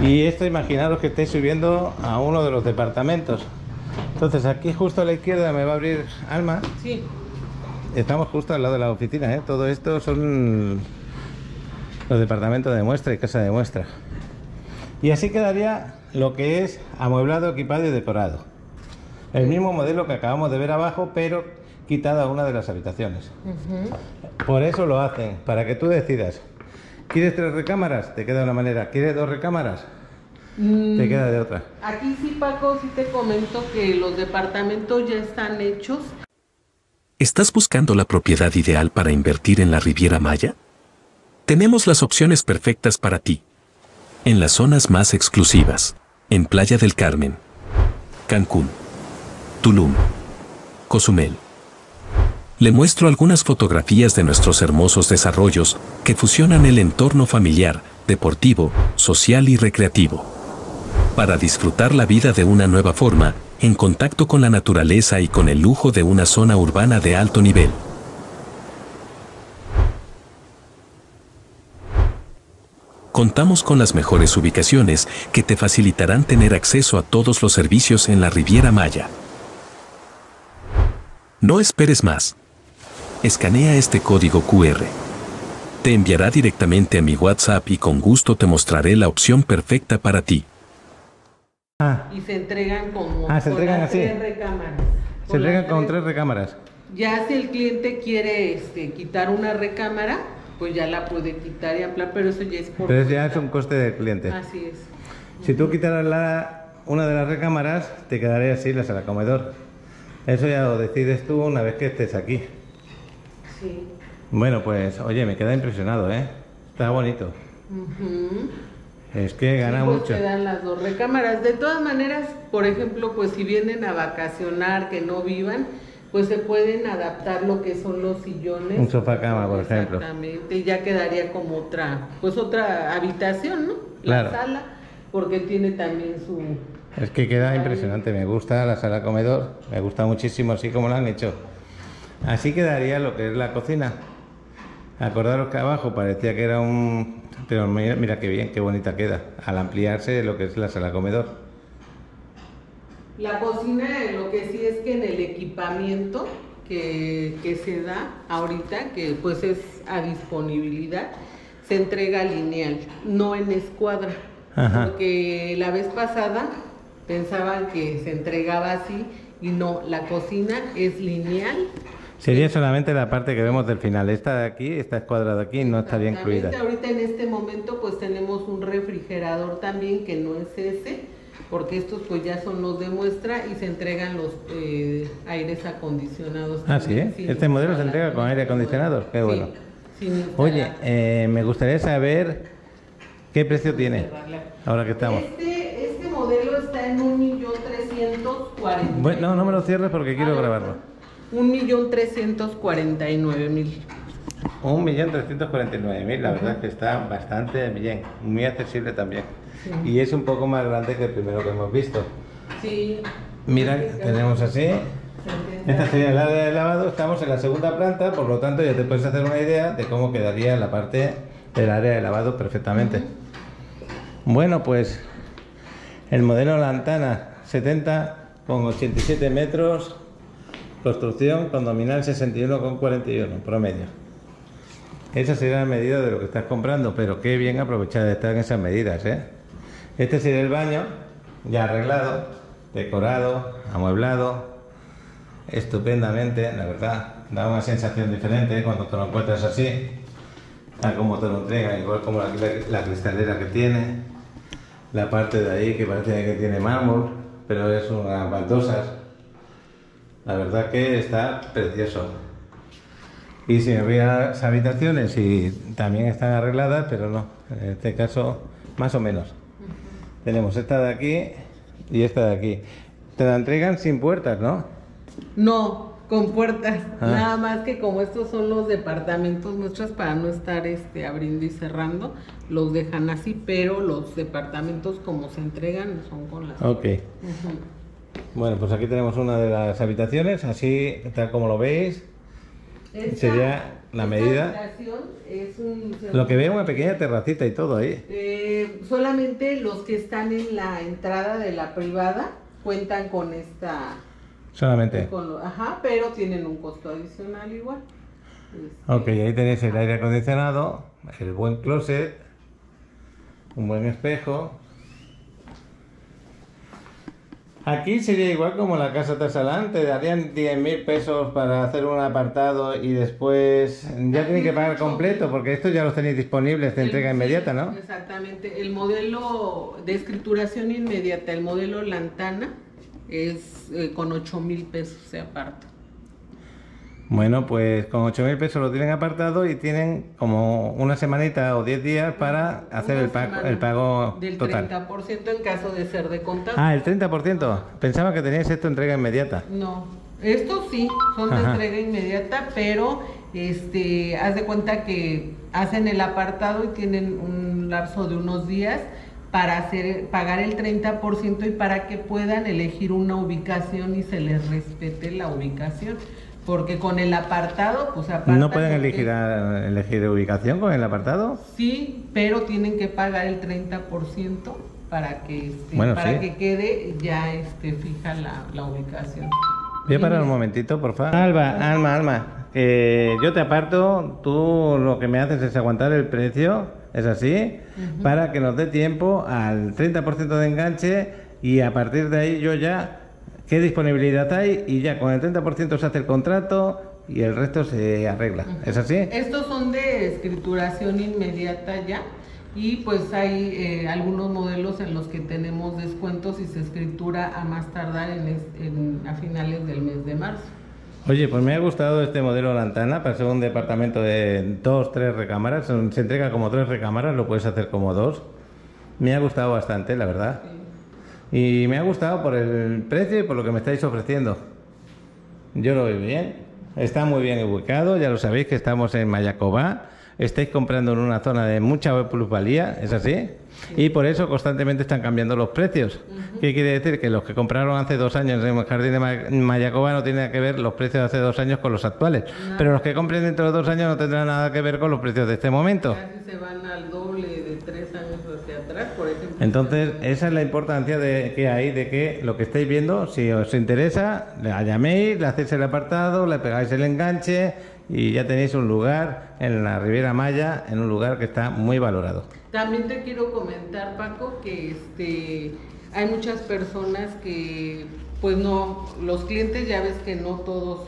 Speaker 1: Y esto, imaginaros que estáis subiendo a uno de los departamentos. Entonces aquí justo a la izquierda me va a abrir Alma.
Speaker 2: Sí.
Speaker 1: Estamos justo al lado de la oficina, ¿eh? Todo esto son los departamentos de muestra y casa de muestra. Y así quedaría lo que es amueblado, equipado y decorado. El mismo modelo que acabamos de ver abajo, pero quitada una de las habitaciones. Por eso lo hacen, para que tú decidas. ¿Quieres 3 recámaras? Te queda de una manera. ¿Quieres 2 recámaras? Te queda de otra.
Speaker 2: Aquí sí, Paco, sí te comento que los departamentos ya están hechos.
Speaker 3: ¿Estás buscando la propiedad ideal para invertir en la Riviera Maya? Tenemos las opciones perfectas para ti. En las zonas más exclusivas, en Playa del Carmen, Cancún, Tulum, Cozumel. Le muestro algunas fotografías de nuestros hermosos desarrollos que fusionan el entorno familiar, deportivo, social y recreativo. Para disfrutar la vida de una nueva forma, en contacto con la naturaleza y con el lujo de una zona urbana de alto nivel. Contamos con las mejores ubicaciones que te facilitarán tener acceso a todos los servicios en la Riviera Maya. No esperes más. Escanea este código QR. Te enviará directamente a mi WhatsApp y con gusto te mostraré la opción perfecta para ti.
Speaker 2: Y se entregan
Speaker 1: se entregan así.
Speaker 2: 3 recámaras.
Speaker 1: Se entregan con 3 recámaras.
Speaker 2: Ya si el cliente quiere quitar una recámara, pues ya la puede quitar y ampliar, pero eso ya es por...
Speaker 1: Pero ya es un coste del cliente.
Speaker 2: Así es.
Speaker 1: Si tú quitaras una de las recámaras, te quedaría así la sala comedor. Eso ya lo decides tú una vez que estés aquí.
Speaker 2: Sí.
Speaker 1: Bueno, pues, oye, me queda impresionado, ¿eh? Está bonito. Es que gana
Speaker 2: pues
Speaker 1: mucho.
Speaker 2: te dan las dos recámaras. De todas maneras, por ejemplo, pues si vienen a vacacionar, que no vivan, pues se pueden adaptar lo que son los sillones.
Speaker 1: Un sofá cama, por ejemplo.
Speaker 2: Exactamente, y ya quedaría como otra habitación, ¿no?
Speaker 1: Claro.
Speaker 2: La sala, porque tiene también su...
Speaker 1: Es que queda impresionante, me gusta la sala comedor, me gusta muchísimo así como lo han hecho. Así quedaría lo que es la cocina. Acordaros que abajo parecía que era un... Pero mira qué bien, qué bonita queda, al ampliarse lo que es la sala comedor.
Speaker 2: La cocina, lo que sí es que en el equipamiento que se da ahorita, que pues es a disponibilidad, se entrega lineal, no en escuadra.
Speaker 1: Ajá.
Speaker 2: Porque la vez pasada pensaban que se entregaba así y no, la cocina es lineal.
Speaker 1: Sería solamente la parte que vemos del final. Esta de aquí, esta escuadra de aquí no estaría incluida.
Speaker 2: Ahorita en este momento pues tenemos un refrigerador también que no es ese, porque estos pues ya son los de muestra y se entregan los aires acondicionados.
Speaker 1: Ah, sí, ¿eh? Este modelo se entrega con aire acondicionado, qué bueno.
Speaker 2: Sí, sin instalar.
Speaker 1: Oye, me gustaría saber qué precio tiene, ahora que estamos.
Speaker 2: Este modelo está en 1.340.000.
Speaker 1: Bueno, no me lo cierres porque quiero grabarlo.
Speaker 2: 1.349.000.
Speaker 1: 1.349.000, la verdad es que está bastante bien, muy accesible también. Sí. Y es un poco más grande que el primero que hemos visto.
Speaker 2: Sí.
Speaker 1: Mira, tenemos así. Esta sería el área de lavado, estamos en la segunda planta, por lo tanto ya te puedes hacer una idea de cómo quedaría la parte del área de lavado perfectamente. Bueno, pues el modelo Lantana 70 con 87 metros. Construcción condominal 61,41 promedio. Esa sería la medida de lo que estás comprando, pero qué bien aprovechada están esas medidas, ¿eh? Este sería el baño, ya arreglado, decorado, amueblado, estupendamente, la verdad. Da una sensación diferente cuando te lo encuentras así, a como te lo entregan, igual como la cristalera que tiene, la parte de ahí que parece que tiene mármol, pero es unas baldosas. La verdad que está precioso. Y si me voy a las habitaciones y también están arregladas, pero no, en este caso más o menos. Tenemos esta de aquí y esta de aquí. Te la entregan sin puertas, ¿no?
Speaker 2: No, con puertas. Nada más que como estos son los departamentos nuestros, para no estar abriendo y cerrando, los dejan así, pero los departamentos como se entregan son con las puertas.
Speaker 1: Ok. Bueno, pues aquí tenemos una de las habitaciones, así tal como lo veis. Sería la medida. Lo que veo, una pequeña terracita y todo ahí.
Speaker 2: Solamente los que están en la entrada de la privada cuentan con esta.
Speaker 1: Solamente.
Speaker 2: Pero tienen un costo adicional igual.
Speaker 1: Ok, ahí tenéis el aire acondicionado, el buen closet, un buen espejo. Aquí sería igual como la casa Tasalán, te darían 10.000 pesos para hacer un apartado y después ya tienen que pagar completo porque estos ya los tenéis disponibles de entrega inmediata, ¿no?
Speaker 2: Exactamente, el modelo de escrituración inmediata, el modelo Lantana, es con 8.000 pesos se aparta.
Speaker 1: Bueno, pues con 8.000 pesos lo tienen apartado y tienen como una semanita o 10 días para hacer el pago
Speaker 2: del
Speaker 1: total.
Speaker 2: Del 30% en caso de ser de contado.
Speaker 1: Ah, el 30%. Pensaba que teníais esto entrega inmediata.
Speaker 2: No, estos sí son de entrega inmediata, pero haz de cuenta que hacen el apartado y tienen un lapso de unos días para pagar el 30% y para que puedan elegir una ubicación y se les respete la ubicación. Porque con el apartado, pues apartan.
Speaker 1: ¿No pueden elegir ubicación con el apartado?
Speaker 2: Sí, pero tienen que pagar el 30% para que que quede ya fija la ubicación.
Speaker 1: Voy a parar un momentito, por favor. Alma, yo te aparto, tú lo que me haces es aguantar el precio, es así, para que nos dé tiempo al 30% de enganche y a partir de ahí yo ya... ¿Qué disponibilidad hay? Y ya con el 30% se hace el contrato y el resto se arregla. ¿Es así? Estos
Speaker 2: son de escrituración inmediata ya. Y pues hay algunos modelos en los que tenemos descuentos y se escritura a más tardar a finales del mes de marzo.
Speaker 1: Oye, pues me ha gustado este modelo Lantana para ser un departamento de 2-3 recámaras. Se entrega como 3 recámaras, lo puedes hacer como 2. Me ha gustado bastante, la verdad. Y me ha gustado por el precio y por lo que me estáis ofreciendo. Yo lo veo bien. Está muy bien ubicado, ya lo sabéis que estamos en Mayacobá. Estáis comprando en una zona de mucha plusvalía, ¿es así? Y por eso constantemente están cambiando los precios. ¿Qué quiere decir? Que los que compraron hace 2 años en el Jardín de Mayacobá no tienen que ver los precios de hace 2 años con los actuales. Pero los que compren dentro de 2 años no tendrán nada que ver con los precios de este momento.
Speaker 2: Casi se van al doble de 3 años hacia atrás, por ejemplo.
Speaker 1: Entonces, esa es la importancia que hay de que lo que estáis viendo, si os interesa, la llaméis, le hacéis el apartado, le pegáis el enganche y ya tenéis un lugar en la Riviera Maya, en un lugar que está muy valorado.
Speaker 2: También te quiero comentar, Paco, que hay muchas personas que, pues no, los clientes ya ves que no todos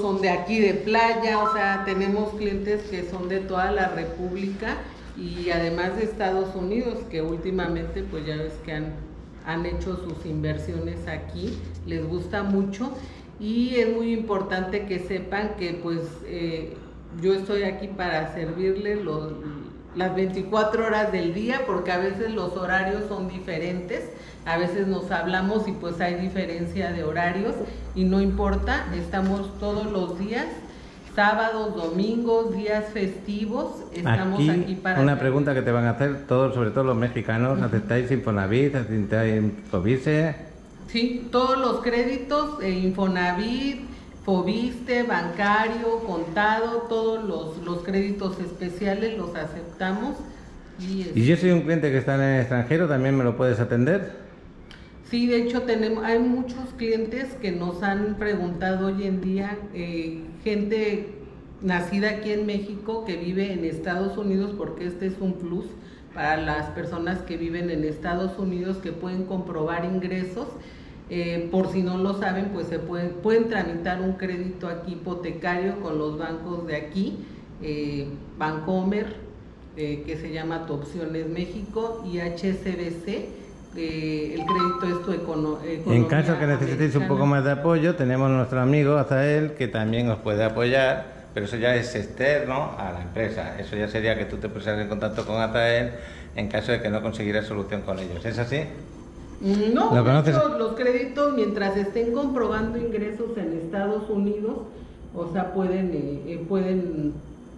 Speaker 2: son de aquí de playa, o sea, tenemos clientes que son de toda la República y además de Estados Unidos, que últimamente pues ya ves que han hecho sus inversiones aquí, les gusta mucho. Y es muy importante que sepan que pues yo estoy aquí para servirles las 24 horas del día, porque a veces los horarios son diferentes, a veces nos hablamos y pues hay diferencia de horarios y no importa, estamos todos los días, sábados, domingos, días festivos, estamos aquí para...
Speaker 1: Una pregunta que te van a hacer todos, sobre todo los mexicanos, ¿aceptáis Infonavit, aceptáis Fovise?
Speaker 2: Sí, todos los créditos, Infonavit, Foviste, bancario, contado, todos los créditos especiales los aceptamos.
Speaker 1: ¿Y yo soy un cliente que está en el extranjero, también me lo puedes atender?
Speaker 2: Sí, de hecho hay muchos clientes que nos han preguntado hoy en día, gente nacida aquí en México que vive en Estados Unidos, porque este es un plus para las personas que viven en Estados Unidos, que pueden comprobar ingresos. Por si no lo saben, pues se pueden tramitar un crédito aquí hipotecario con los bancos de aquí, Bancomer, que se llama Tu Opciones México, y HSBC, el crédito es tu economía.
Speaker 1: En caso que necesitéis un poco más de apoyo, tenemos nuestro amigo Azael, que también os puede apoyar, pero eso ya es externo a la empresa. Eso ya sería que tú te pusieras en contacto con Azael en caso de que no consiguieras solución con ellos. ¿Es así?
Speaker 2: No, de hecho, los créditos, mientras estén comprobando ingresos en Estados Unidos, o sea,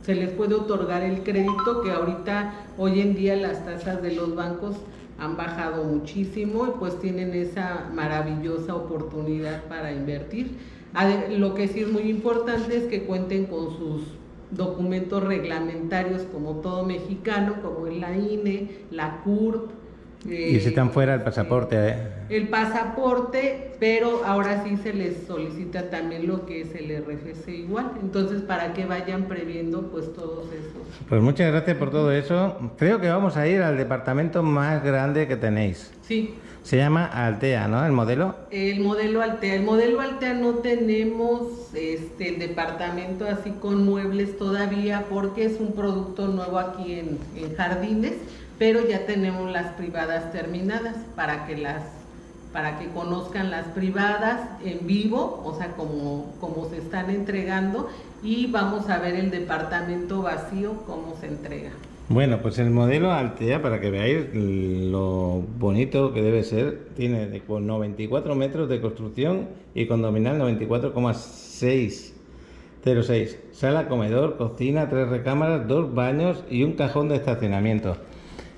Speaker 2: se les puede otorgar el crédito, que ahorita, hoy en día, las tasas de los bancos han bajado muchísimo y pues tienen esa maravillosa oportunidad para invertir. Lo que sí es muy importante es que cuenten con sus documentos reglamentarios, como todo mexicano, como es la INE, la CURP.
Speaker 1: Y si están fuera, el pasaporte.
Speaker 2: El pasaporte, pero ahora sí se les solicita también lo que es el RFC igual. Entonces, para que vayan previendo pues todos esos.
Speaker 1: Pues muchas gracias por todo eso. Creo que vamos a ir al departamento más grande que tenéis.
Speaker 2: Sí.
Speaker 1: Se llama Altea, ¿no? ¿El modelo?
Speaker 2: El modelo Altea. El modelo Altea no tenemos el departamento así con muebles todavía, porque es un producto nuevo aquí en Jardines, pero ya tenemos las privadas terminadas para que conozcan las privadas en vivo, o sea, como se están entregando, y vamos a ver el departamento vacío cómo se entrega.
Speaker 1: Bueno, pues el modelo Altea, para que veáis lo bonito que debe ser, tiene con 94 metros de construcción y condominal 94,606. Sala, comedor, cocina, 3 recámaras, 2 baños y un cajón de estacionamiento.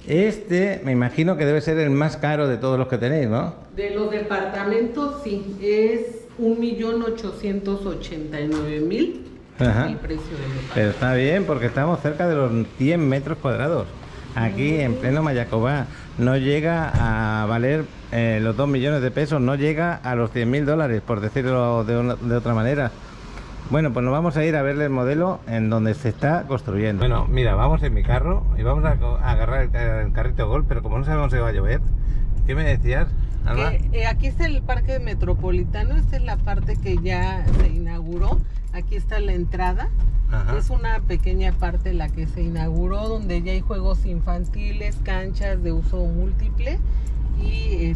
Speaker 1: Me imagino que debe ser el más caro de todos los que tenéis, ¿no?
Speaker 2: De los departamentos, sí, es 1.889.000 el precio del departamento.
Speaker 1: Pero está bien, porque estamos cerca de los 100 metros cuadrados. Aquí en pleno Mayacobá. No llega a valer los 2 millones de pesos, no llega a los 100.000 dólares, por decirlo de otra manera. Bueno, pues nos vamos a ir a ver el modelo en donde se está construyendo. Bueno, mira, vamos en mi carro y vamos a agarrar el carrito Gol, pero como no sabemos si va a llover, ¿qué me decías, Alma?
Speaker 2: Aquí está el parque metropolitano, esta es la parte que ya se inauguró. Aquí está la entrada. Ajá. Es una pequeña parte la que se inauguró, donde ya hay juegos infantiles, canchas de uso múltiple, y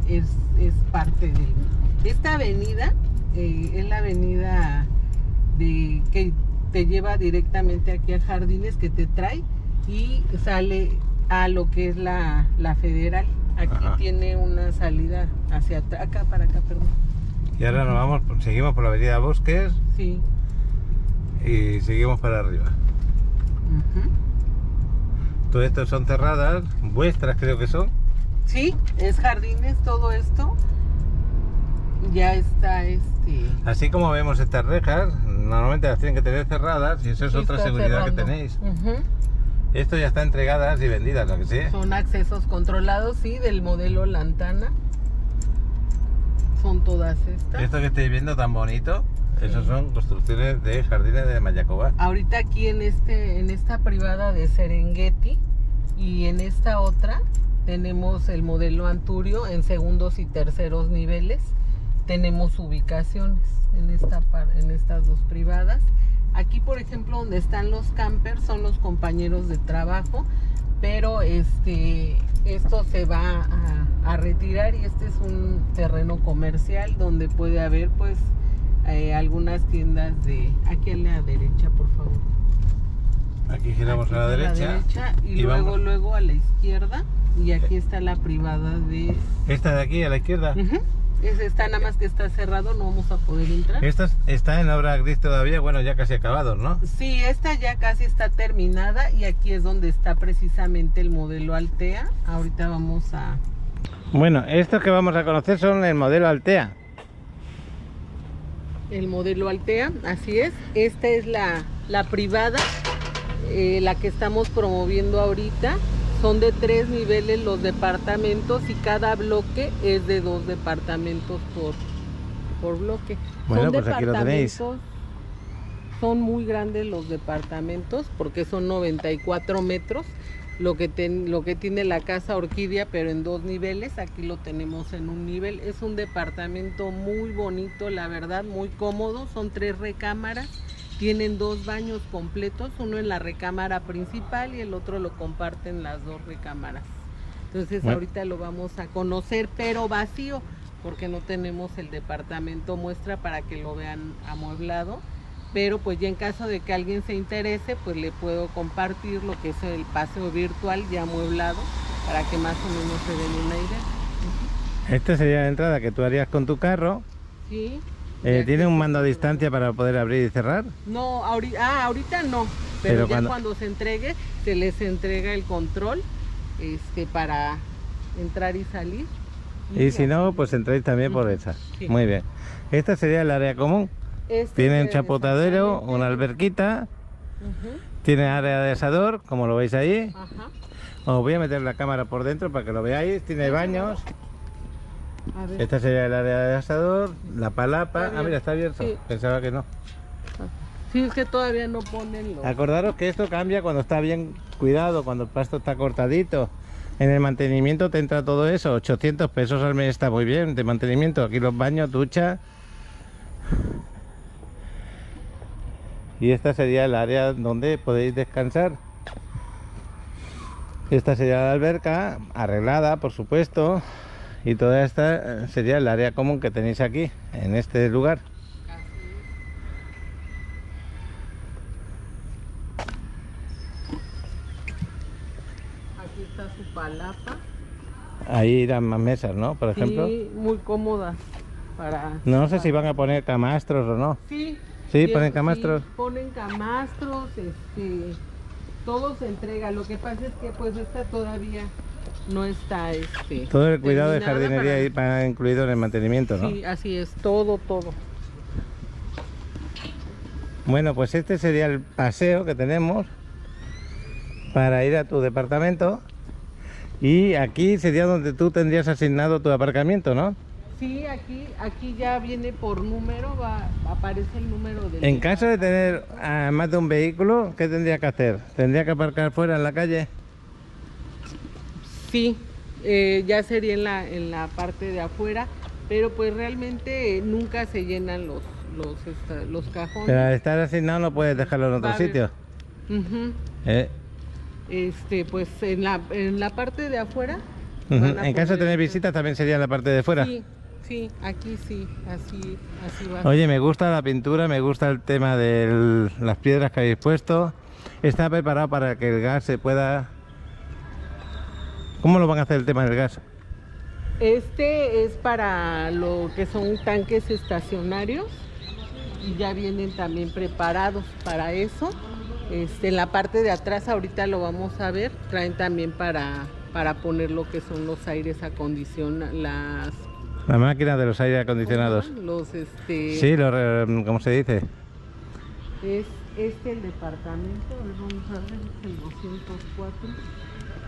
Speaker 2: es parte de esta avenida. Es la avenida que te lleva directamente aquí a Jardines, que te trae y sale a lo que es la Federal. Aquí
Speaker 1: Ajá.
Speaker 2: tiene una salida hacia acá, para acá, perdón.
Speaker 1: Y ahora nos vamos, seguimos por la avenida Bosques
Speaker 2: Sí.
Speaker 1: y seguimos para arriba.
Speaker 2: Ujú.
Speaker 1: Todo esto son cerradas, vuestras creo que son.
Speaker 2: Sí, es jardines todo esto. Ya está
Speaker 1: Así como vemos estas rejas, normalmente las tienen que tener cerradas y eso es
Speaker 2: sí
Speaker 1: otra
Speaker 2: está
Speaker 1: seguridad
Speaker 2: cerrando.
Speaker 1: que tenéis.
Speaker 2: Ujú.
Speaker 1: Esto ya está entregadas y vendidas, ¿lo que sí?
Speaker 2: Son accesos controlados, sí, del modelo Lantana. Son todas estas.
Speaker 1: Esto que estáis viendo tan bonito, esos son construcciones de jardines de Mayacoba.
Speaker 2: Ahorita aquí en esta privada de Serengeti y en esta otra tenemos el modelo Anturio en segundos y terceros niveles. Tenemos ubicaciones en estas dos privadas. Aquí, por ejemplo, donde están los campers son los compañeros de trabajo, pero esto se va a retirar y este es un terreno comercial donde puede haber pues algunas tiendas de aquí a la derecha, por favor.
Speaker 1: Aquí giramos
Speaker 2: Aquí
Speaker 1: a la derecha.
Speaker 2: y
Speaker 1: vamos.
Speaker 2: luego a la izquierda y aquí está la privada de...
Speaker 1: Esta de aquí a la izquierda.
Speaker 2: Ujú. Ese está, nada más que está cerrado, no vamos a poder entrar.
Speaker 1: Esta está en obra gris todavía, bueno, ya casi acabados, ¿no?
Speaker 2: Sí, esta ya casi está terminada y aquí es donde está precisamente el modelo Altea. Ahorita vamos a...
Speaker 1: Bueno, estos que vamos a conocer son el modelo Altea.
Speaker 2: El modelo Altea, así es. Esta es la privada, la que estamos promoviendo ahorita. Son de 3 niveles los departamentos y cada bloque es de 2 departamentos por bloque.
Speaker 1: Bueno,
Speaker 2: Son
Speaker 1: pues aquí lo tenéis.
Speaker 2: Son muy grandes los departamentos porque son 94 metros. Lo que tiene la casa Orquídea, pero en 2 niveles. Aquí lo tenemos en un nivel. Es un departamento muy bonito, la verdad, muy cómodo. Son 3 recámaras. Tienen 2 baños completos, uno en la recámara principal y el otro lo comparten las 2 recámaras. Entonces
Speaker 1: Bueno.
Speaker 2: ahorita lo vamos a conocer, pero vacío, porque no tenemos el departamento muestra para que lo vean amueblado. Pero pues ya en caso de que alguien se interese, pues le puedo compartir lo que es el paseo virtual ya amueblado, para que más o menos se den una idea.
Speaker 1: Esta sería la entrada que tú harías con tu carro.
Speaker 2: Sí.
Speaker 1: ¿Tiene un mando a distancia para poder abrir y cerrar?
Speaker 2: No, ahorita no, pero ya cuando se entregue, se les entrega el control para entrar y salir.
Speaker 1: Y si no, pues entráis también por esa.
Speaker 2: Sí.
Speaker 1: Muy bien. Esta sería el área común. Tiene un chapotadero, una alberquita, tiene área de asador, como lo veis ahí.
Speaker 2: Ajá.
Speaker 1: Os voy a meter la cámara por dentro para que lo veáis. Tiene baños.
Speaker 2: A ver.
Speaker 1: Esta sería el área de asador, la palapa. Ah, mira, está abierto.
Speaker 2: Sí.
Speaker 1: Pensaba que no.
Speaker 2: Sí, es que todavía no ponen los...
Speaker 1: Acordaros que esto cambia cuando está bien cuidado, cuando el pasto está cortadito. En el mantenimiento te entra todo eso. 800 pesos al mes está muy bien de mantenimiento. Aquí los baños, ducha. Y esta sería el área donde podéis descansar. Esta sería la alberca, arreglada por supuesto. Y toda esta sería el área común que tenéis aquí, en este lugar.
Speaker 2: Aquí está su palapa.
Speaker 1: Ahí irán más mesas, ¿no? Por ejemplo.
Speaker 2: Sí, muy cómodas para...
Speaker 1: No sé si van a poner camastros o no.
Speaker 2: Sí.
Speaker 1: Sí, ponen camastros.
Speaker 2: Sí, ponen camastros, todo se entrega. Lo que pasa es que pues esta todavía no está
Speaker 1: Todo el cuidado de
Speaker 2: terminada
Speaker 1: jardinería ahí va incluido en el mantenimiento, ¿no?
Speaker 2: Sí, así es, todo.
Speaker 1: Bueno, pues este sería el paseo que tenemos para ir a tu departamento. Y aquí sería donde tú tendrías asignado tu aparcamiento, ¿no?
Speaker 2: Sí, aquí ya viene por número, aparece el número del...
Speaker 1: En caso de tener más de un vehículo, ¿qué tendría que hacer? ¿Tendría que aparcar fuera en la calle?
Speaker 2: Sí, ya sería en la parte de afuera, pero pues realmente nunca se llenan los cajones.
Speaker 1: Pero al estar asignado no puedes dejarlo en otro sitio.
Speaker 2: Ujú. Pues en la parte de afuera. van a
Speaker 1: En caso de
Speaker 2: poder
Speaker 1: tener
Speaker 2: estar-
Speaker 1: visitas también sería en la parte de fuera.
Speaker 2: Sí, aquí sí, así va.
Speaker 1: Oye, me gusta la pintura, me gusta el tema de las piedras que habéis puesto. Está preparado para que el gas se pueda ¿Cómo lo van a hacer el tema del gas?
Speaker 2: Este es para lo que son tanques estacionarios y ya vienen también preparados para eso. En la parte de atrás, ahorita lo vamos a ver, traen también para poner lo que son los aires acondicionados,
Speaker 1: La máquina de los aires acondicionados.
Speaker 2: los
Speaker 1: Sí, ¿cómo se dice?
Speaker 2: Es el departamento, a ver, vamos a ver, es el 204.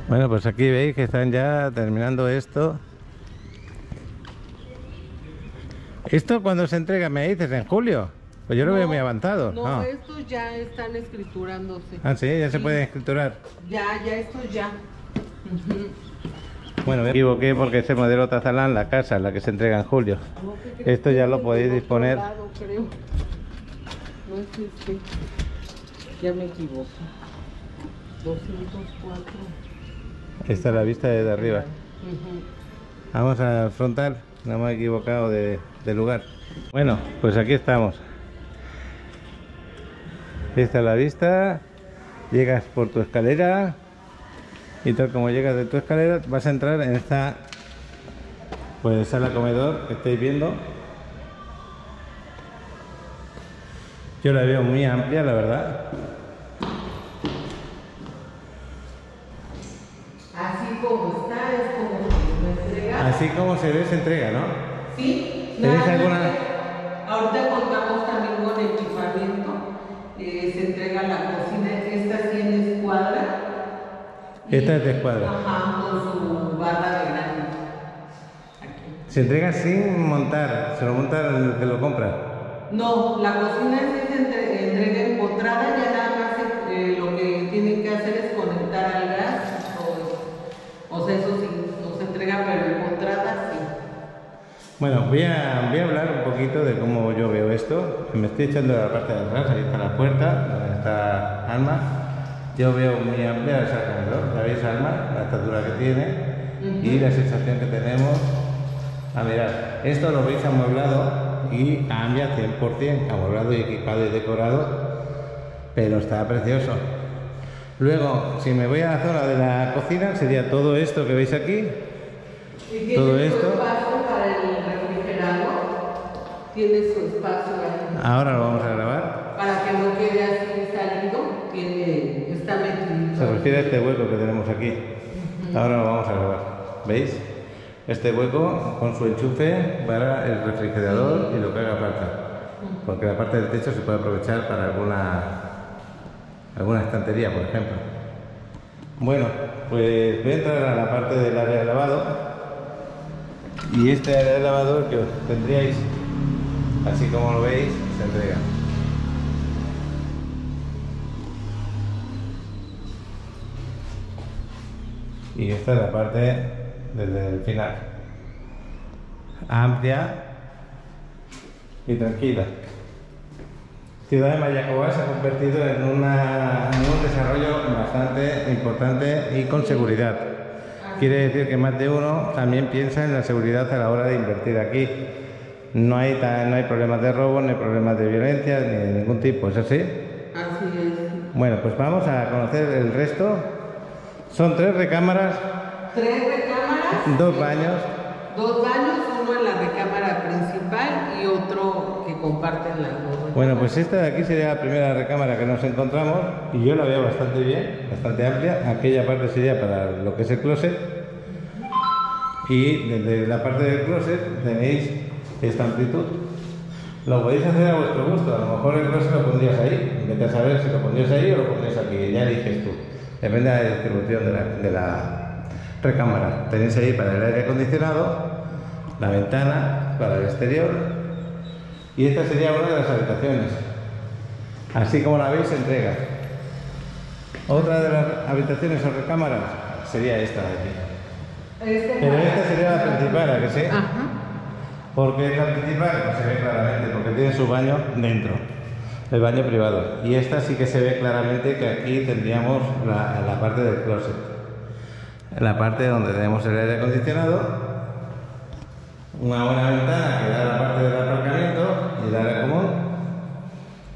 Speaker 1: Bueno, pues aquí veis que están ya terminando esto. ¿Esto cuándo se entrega? Me dices, ¿en julio? Pues yo lo veo muy avanzado.
Speaker 2: No, estos ya están escriturándose.
Speaker 1: Ah, sí, ya se pueden escriturar.
Speaker 2: Ya, estos ya.
Speaker 1: Bueno, me equivoqué porque ese modelo Tazalán, la casa, la que se entrega en julio. Esto ya lo podéis disponer.
Speaker 2: Lado, creo. No es ya me equivoco. 204.
Speaker 1: Esta es la vista desde arriba. Vamos al frontal, no me he equivocado de lugar. Bueno, pues aquí estamos. Esta es la vista. Llegas por tu escalera y tal como llegas de tu escalera vas a entrar en esta pues sala comedor que estáis viendo. Yo la veo muy amplia, la verdad.
Speaker 2: Así como está, es como se entrega.
Speaker 1: Así como se ve, se entrega, ¿no?
Speaker 2: Sí.
Speaker 1: ¿Tenéis alguna?
Speaker 2: Ahorita contamos también con equipamiento. Se entrega la cocina. Esta sí en escuadra.
Speaker 1: Esta es de escuadra.
Speaker 2: Ajá, con su barra de granito. Aquí.
Speaker 1: Se entrega sin montar, se lo monta el que lo compra.
Speaker 2: No, la cocina sí se entrega empotrada, ya nada más lo que tienen que hacer es conectar al gas. O sea, eso sí, no se entrega, pero empotrada sí.
Speaker 1: Bueno, voy a hablar un poquito de cómo yo veo esto. Me estoy echando a la parte de atrás, ahí está la puerta, donde está Alma. Yo veo muy amplia esa comedor, ya veis Alma, la estatura que tiene y la sensación que tenemos. A mirar, esto lo veis amueblado y cambia 100%, amueblado y equipado y decorado, pero está precioso. Luego, si me voy a la zona de la cocina, sería todo esto que veis aquí.
Speaker 2: Y
Speaker 1: todo
Speaker 2: tiene su
Speaker 1: esto.
Speaker 2: espacio para el refrigerador, tiene su espacio ahí.
Speaker 1: Ahora lo vamos a grabar.
Speaker 2: Para que no quede así salido, está metido.
Speaker 1: Se refiere a este hueco que tenemos aquí. Ahora lo vamos a grabar. ¿Veis? Este hueco con su enchufe para el refrigerador y lo que haga falta. Porque la parte del techo se puede aprovechar para alguna estantería, por ejemplo. Bueno, pues voy a entrar a la parte del área de lavado. Y este área de lavado que os tendríais, así como lo veis, se entrega. Y esta es la parte desde el final, amplia y tranquila. Ciudad de Mayacoba se ha convertido en un desarrollo bastante importante y con seguridad. Quiere decir que más de uno también piensa en la seguridad a la hora de invertir aquí. No hay problemas de robo, ni problemas de violencia, ni de ningún tipo, ¿es así?
Speaker 2: Así es.
Speaker 1: Bueno, pues vamos a conocer el resto. Son 3 recámaras.
Speaker 2: 3 recámaras.
Speaker 1: 2 baños.
Speaker 2: 2 baños, uno en la recámara principal y otro que comparten las dos.
Speaker 1: Bueno, pues esta de aquí sería la primera recámara que nos encontramos y yo la veo bastante bien, bastante amplia. Aquella parte sería para lo que es el closet y desde la parte del closet tenéis esta amplitud. Lo podéis hacer a vuestro gusto, a lo mejor el closet lo pondrías ahí, vete a saber si lo pondrías ahí o lo pondrías aquí, ya eliges tú. Depende de la distribución de la recámara. Tenéis ahí para el aire acondicionado, la ventana para el exterior y esta sería una de las habitaciones. Así como la veis, se entrega. Otra de las habitaciones o recámaras sería esta de aquí. Pero esta sería la principal, ¿a que sí?
Speaker 2: Ajá.
Speaker 1: Porque es la principal, pues se ve claramente, porque tiene su baño dentro, el baño privado. Y esta sí que se ve claramente que aquí tendríamos la parte del closet, la parte donde tenemos el aire acondicionado, una buena ventana que da a la parte del aparcamiento y el área común,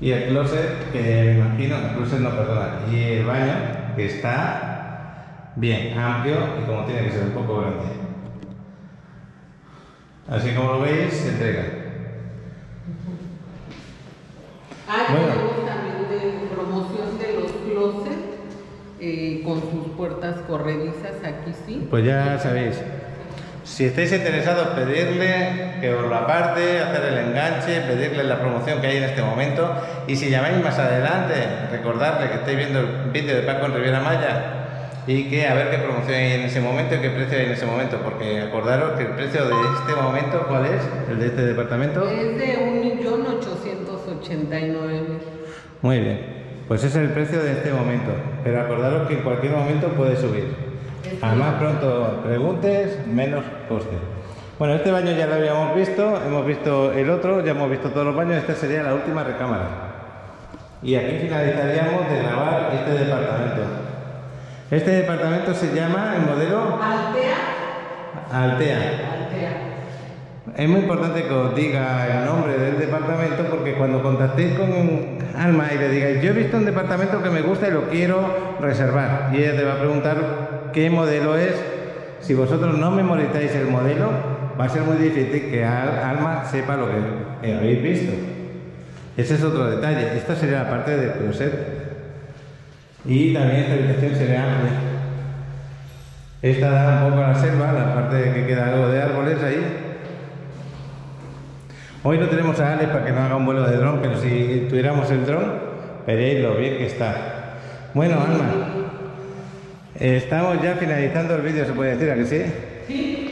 Speaker 1: y el closet, que me imagino, el closet no, perdona, y el baño que está bien amplio y como tiene que ser, un poco grande. Así como lo veis, se entrega.
Speaker 2: Tenemos también de promoción de los closets con sus puertas corredizas, aquí sí.
Speaker 1: Pues ya sabéis, si estáis interesados, pedirle que os lo aparte, hacer el enganche, pedirle la promoción que hay en este momento, y si llamáis más adelante, recordarle que estáis viendo el vídeo de Paco en Riviera Maya y que a ver qué promoción hay en ese momento y qué precio hay en ese momento, porque acordaros que el precio de este momento, ¿cuál es? El de este departamento
Speaker 2: es de 1.889.000.
Speaker 1: Muy bien, pues ese es el precio de este momento, pero acordaros que en cualquier momento puede subir. A más pronto preguntes, menos coste. Bueno, este baño ya lo habíamos visto, hemos visto el otro, ya hemos visto todos los baños, esta sería la última recámara. Y aquí finalizaríamos de grabar este departamento. Este departamento se llama, el modelo Altea. Es muy importante que os diga el nombre del departamento, porque cuando contactéis con Alma y le digáis, yo he visto un departamento que me gusta y lo quiero reservar, y ella te va a preguntar qué modelo es. Si vosotros no memorizáis el modelo, va a ser muy difícil que Alma sepa lo que habéis visto. Ese es otro detalle. Esta sería la parte del closet. Y también esta habitación sería amplia. Esta da un poco a la selva, la parte que queda algo de árboles ahí. Hoy no tenemos a Alex para que nos haga un vuelo de dron, pero si tuviéramos el dron, veréis lo bien que está. Bueno, Alma, estamos ya finalizando el vídeo, ¿se puede decir? ¿A que sí?
Speaker 2: Sí.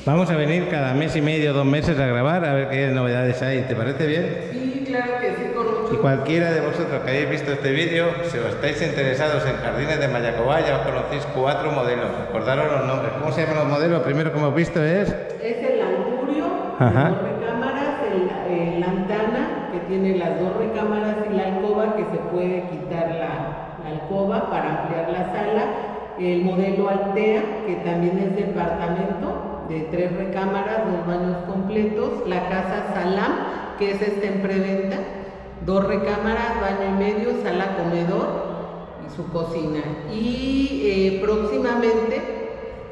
Speaker 1: Vamos a venir cada mes y medio, 2 meses a grabar, a ver qué novedades hay. ¿Te parece bien?
Speaker 2: Sí, claro que sí, con mucho.
Speaker 1: Y cualquiera de vosotros que hayáis visto este vídeo, si os estáis interesados en Jardines de Mayacobá, ya os conocéis 4 modelos. Acordaros los nombres. ¿Cómo se llaman los modelos? El primero que hemos visto es
Speaker 2: el Angurio,
Speaker 1: Ajá.
Speaker 2: 2 recámaras, el Lantana, que tiene las 2 recámaras y la alcoba, que se puede quitar la alcoba para ampliar la sala. El modelo Altea, que también es departamento de 3 recámaras, 2 baños completos. La casa Salam, que es en preventa, 2 recámaras, baño y medio, sala comedor y su cocina. Y próximamente,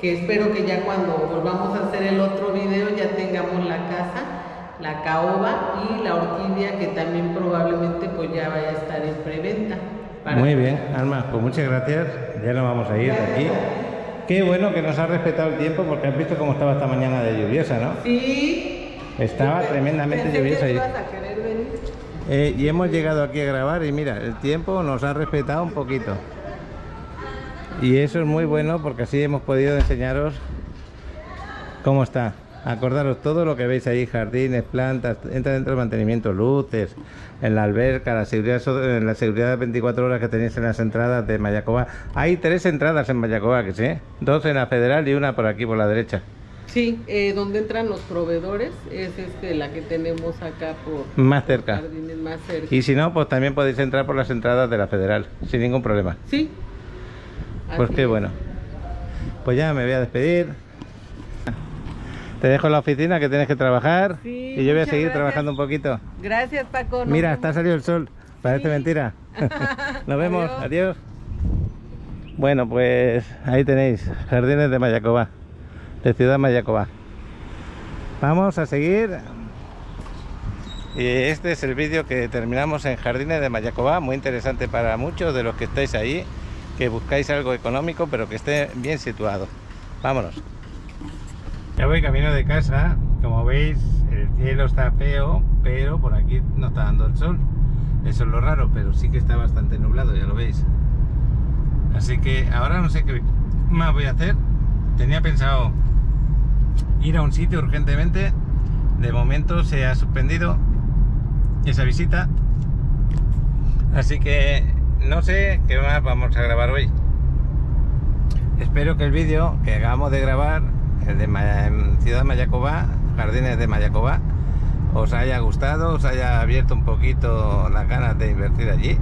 Speaker 2: que espero que ya cuando volvamos a hacer el otro video ya tengamos la casa, la caoba y la orquídea, que también probablemente pues ya vaya a estar en preventa.
Speaker 1: Muy bien, Alma, pues muchas gracias. Ya nos vamos a ir de aquí. Qué bueno que nos ha respetado el tiempo, porque has visto cómo estaba esta mañana de lluviosa, ¿no?
Speaker 2: Sí.
Speaker 1: Estaba tremendamente lluviosa.
Speaker 2: ¿Ibas a querer venir?
Speaker 1: Y hemos llegado aquí a grabar y mira, el tiempo nos ha respetado un poquito. Y eso es muy bueno, porque así hemos podido enseñaros cómo está. Acordaros todo lo que veis ahí, jardines, plantas, entra dentro del mantenimiento, luces, en la alberca, la seguridad de 24 horas que tenéis en las entradas de Mayacobá. Hay 3 entradas en Mayacobá, que sí, 2 en la Federal y una por aquí por la derecha.
Speaker 2: Sí, donde entran los proveedores es la que tenemos acá por
Speaker 1: más cerca.
Speaker 2: Jardines más cerca.
Speaker 1: Y si no, pues también podéis entrar por las entradas de la Federal, sin ningún problema.
Speaker 2: Sí.
Speaker 1: Pues qué bueno. Pues ya me voy a despedir. Te dejo en la oficina, que tienes que trabajar,
Speaker 2: sí,
Speaker 1: y yo voy a seguir trabajando un poquito.
Speaker 2: Gracias, Paco.
Speaker 1: Mira, está salido el sol. Parece mentira. Nos vemos. Adiós. Bueno, pues ahí tenéis, Jardines de Mayacobá, de Ciudad Mayacobá. Vamos a seguir. Y este es el vídeo que terminamos en Jardines de Mayacobá. Muy interesante para muchos de los que estáis ahí, que buscáis algo económico, pero que esté bien situado. Vámonos. Ya voy camino de casa. Como veis, el cielo está feo, pero por aquí no está dando el sol. Eso es lo raro, pero sí que está bastante nublado, ya lo veis. Así que ahora no sé qué más voy a hacer. Tenía pensado ir a un sitio urgentemente. De momento se ha suspendido esa visita. Así que no sé qué más vamos a grabar hoy. Espero que el vídeo que acabamos de grabar, el de Ciudad Mayacobá, Jardines de Mayacobá, os haya gustado, os haya abierto un poquito las ganas de invertir allí.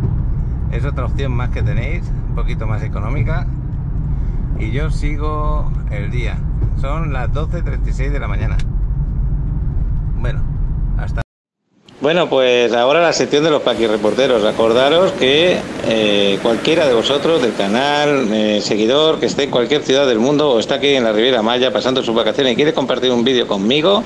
Speaker 1: Es otra opción más que tenéis, un poquito más económica. Y yo sigo el día. Son las 12:36 de la mañana. Bueno, hasta... Bueno, pues ahora la sección de los paquirreporteros. Acordaros que cualquiera de vosotros del canal, seguidor, que esté en cualquier ciudad del mundo o está aquí en la Riviera Maya pasando sus vacaciones y quiere compartir un vídeo conmigo,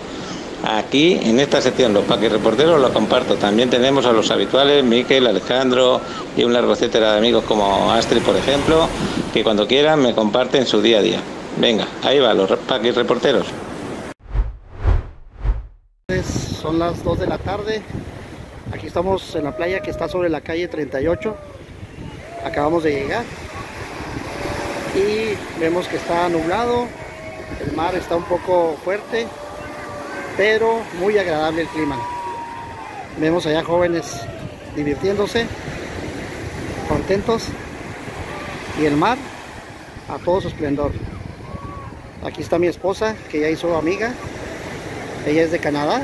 Speaker 1: aquí en esta sección los paquirreporteros lo comparto. También tenemos a los habituales, Miquel, Alejandro y un largo etcétera de amigos como Astrid, por ejemplo, que cuando quieran me comparten su día a día. Venga, ahí va, los paquirreporteros.
Speaker 4: Son las 2 de la tarde. Aquí estamos en la playa que está sobre la calle 38. Acabamos de llegar y vemos que está nublado. El mar está un poco fuerte, pero muy agradable el clima. Vemos allá jóvenes divirtiéndose, contentos, y el mar a todo su esplendor. Aquí está mi esposa, que ya hizo amiga. Ella es de Canadá,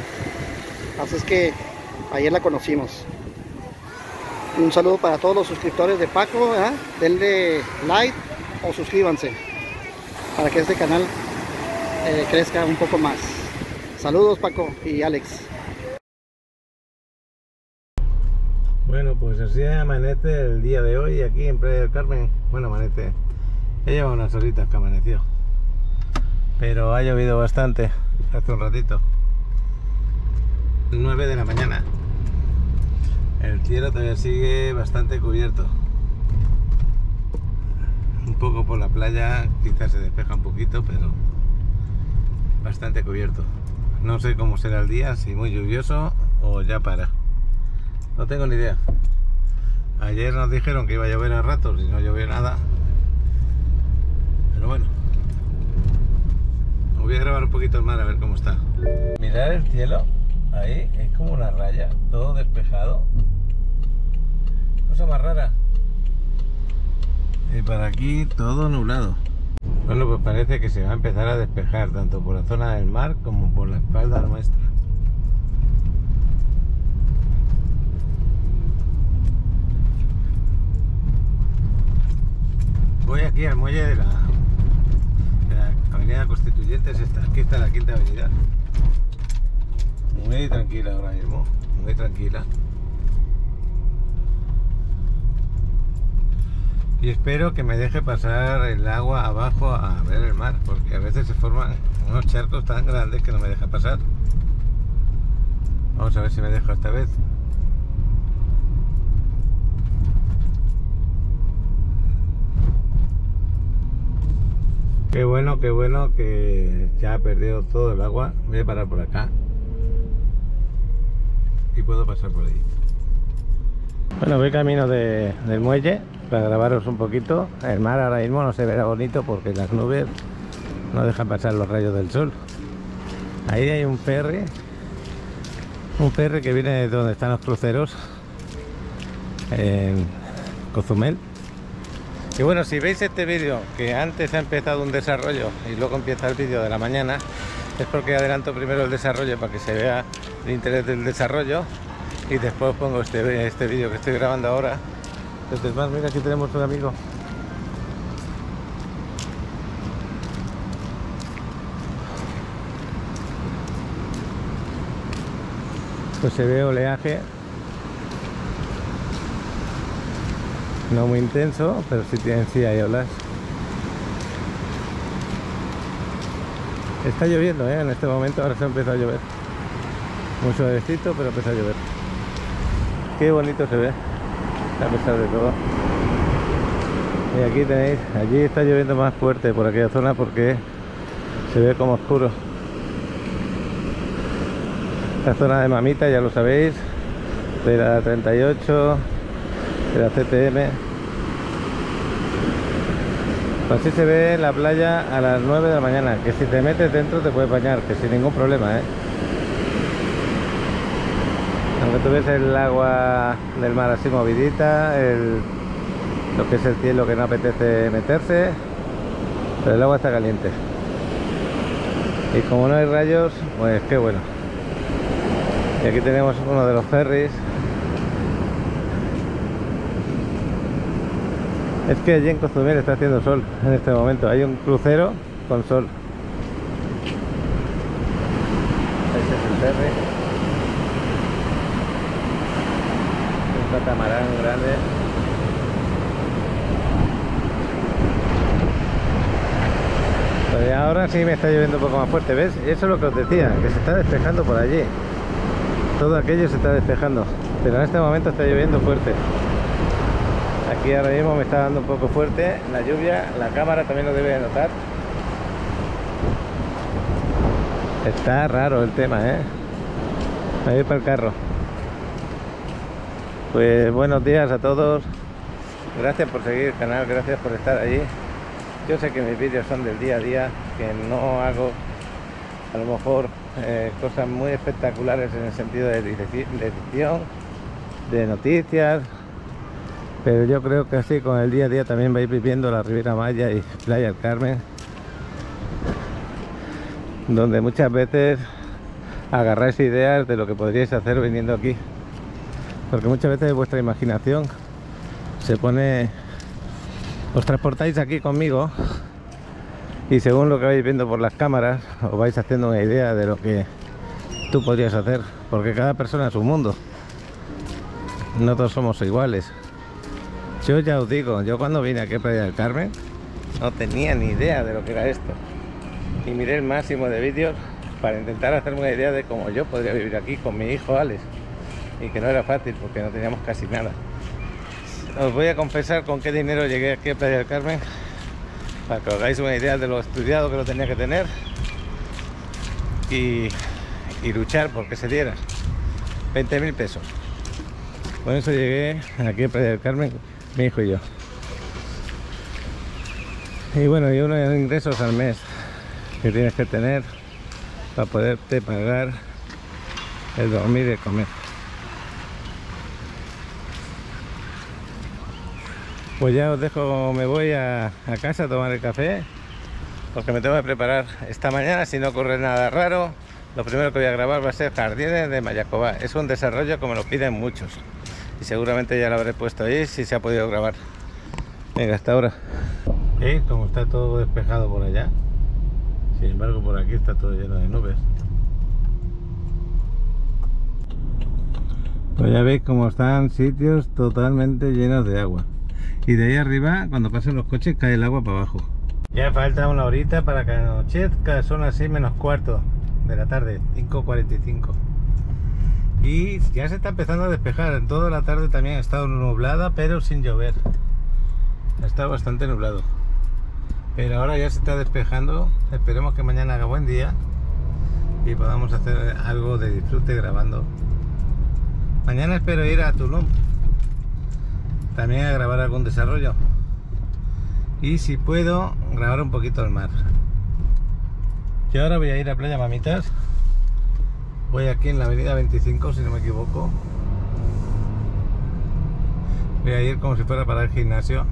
Speaker 4: así es que ayer la conocimos. Un saludo para todos los suscriptores de Paco, ¿eh? Denle like o suscríbanse para que este canal crezca un poco más. Saludos, Paco y Alex.
Speaker 1: Bueno, pues así amanece el día de hoy aquí en Playa del Carmen. Bueno, amanece, ya lleva unas horitas que amaneció, pero ha llovido bastante hace un ratito. 9 de la mañana. El cielo todavía sigue bastante cubierto. Un poco por la playa, quizás se despeja un poquito, pero bastante cubierto. No sé cómo será el día, si muy lluvioso o ya para. No tengo ni idea. Ayer nos dijeron que iba a llover a ratos y no llovió nada. Pero bueno. Voy a grabar un poquito el mar a ver cómo está. Mirad el cielo. Ahí es como una raya, todo despejado. Cosa más rara. Y para aquí todo nublado. Bueno, pues parece que se va a empezar a despejar tanto por la zona del mar como por la espalda nuestra. Voy aquí al muelle de la Avenida Constituyentes. Aquí está la Quinta Avenida. Muy tranquila ahora mismo, muy tranquila. Y espero que me deje pasar el agua abajo a ver el mar, porque a veces se forman unos charcos tan grandes que no me deja pasar. Vamos a ver si me dejo esta vez. Qué bueno que ya ha perdido todo el agua. Voy a parar por acá y puedo pasar por ahí. Bueno, voy camino del muelle para grabaros un poquito. El mar ahora mismo no se verá bonito porque las nubes no dejan pasar los rayos del sol. Ahí hay un ferry que viene de donde están los cruceros, en Cozumel. Y bueno, si veis este vídeo, que antes ha empezado un desarrollo y luego empieza el vídeo de la mañana, es porque adelanto primero el desarrollo para que se vea el interés del desarrollo y después pongo este vídeo que estoy grabando ahora. Entonces más, mira, aquí tenemos un amigo. Pues se ve oleaje, no muy intenso, pero sí hay olas. Está lloviendo, en este momento, ahora se ha empezado a llover. Muy suavecito, pero empezó a llover. Qué bonito se ve, a pesar de todo. Y aquí tenéis, allí está lloviendo más fuerte por aquella zona porque se ve como oscuro. Esta zona de Mamita, ya lo sabéis, de la 38, de la CTM. Así se ve la playa a las 9 de la mañana, que si te metes dentro te puedes bañar, que sin ningún problema, Aunque tú ves el agua del mar así movidita, lo que es el cielo que no apetece meterse, pero el agua está caliente. Y como no hay rayos, pues qué bueno. Y aquí tenemos uno de los ferries. Es que allí en Cozumel está haciendo sol en este momento. Hay un crucero con sol. Ese es el ferry. tan grande. Pues ahora sí me está lloviendo un poco más fuerte, ¿ves? Eso es lo que os decía, que se está despejando por allí. Todo aquello se está despejando, pero en este momento está lloviendo fuerte. Aquí ahora mismo me está dando un poco fuerte la lluvia, la cámara también lo debe de notar. Está raro el tema, ¿eh? A ir para el carro. Pues buenos días a todos. Gracias por seguir el canal, gracias por estar allí. Yo sé que mis vídeos son del día a día, que no hago a lo mejor cosas muy espectaculares en el sentido de edición, de noticias, pero yo creo que así con el día a día también vais viviendo la Riviera Maya y Playa del Carmen, donde muchas veces agarráis ideas de lo que podríais hacer viniendo aquí, porque muchas veces vuestra imaginación se pone, os transportáis aquí conmigo y según lo que vais viendo por las cámaras os vais haciendo una idea de lo que tú podrías hacer, porque cada persona es un mundo, no todos somos iguales. Yo ya os digo, yo cuando vine aquí a Playa del Carmen no tenía ni idea de lo que era esto y miré el máximo de vídeos para intentar hacerme una idea de cómo yo podría vivir aquí con mi hijo Alex, y que no era fácil porque no teníamos casi nada. Os voy a confesar con qué dinero llegué aquí a Playa del Carmen, para que os hagáis una idea de lo estudiado que lo tenía que tener y luchar porque se diera. 20.000 pesos. Con eso llegué aquí a Playa del Carmen, mi hijo y yo. Y bueno, y unos ingresos al mes que tienes que tener para poderte pagar el dormir y el comer. Pues ya os dejo, me voy a casa a tomar el café, porque me tengo que preparar esta mañana. Si no ocurre nada raro, lo primero que voy a grabar va a ser Jardines de Mayacobá. Es un desarrollo que me lo piden muchos y seguramente ya lo habré puesto ahí si se ha podido grabar. Venga, hasta ahora. Como está todo despejado por allá, sin embargo por aquí está todo lleno de nubes. Pues ya veis cómo están sitios totalmente llenos de agua. Y de ahí arriba, cuando pasan los coches, cae el agua para abajo. Ya falta una horita para que anochezca, son las 6 menos cuarto de la tarde, 5:45. Y ya se está empezando a despejar. En toda la tarde también ha estado nublada, pero sin llover. Ha estado bastante nublado. Pero ahora ya se está despejando. Esperemos que mañana haga buen día y podamos hacer algo de disfrute grabando. Mañana espero ir a Tulum, también a grabar algún desarrollo, y si puedo grabar un poquito el mar. Yo ahora voy a ir a Playa Mamitas. Voy aquí en la avenida 25 si no me equivoco. Voy a ir como si fuera para el gimnasio.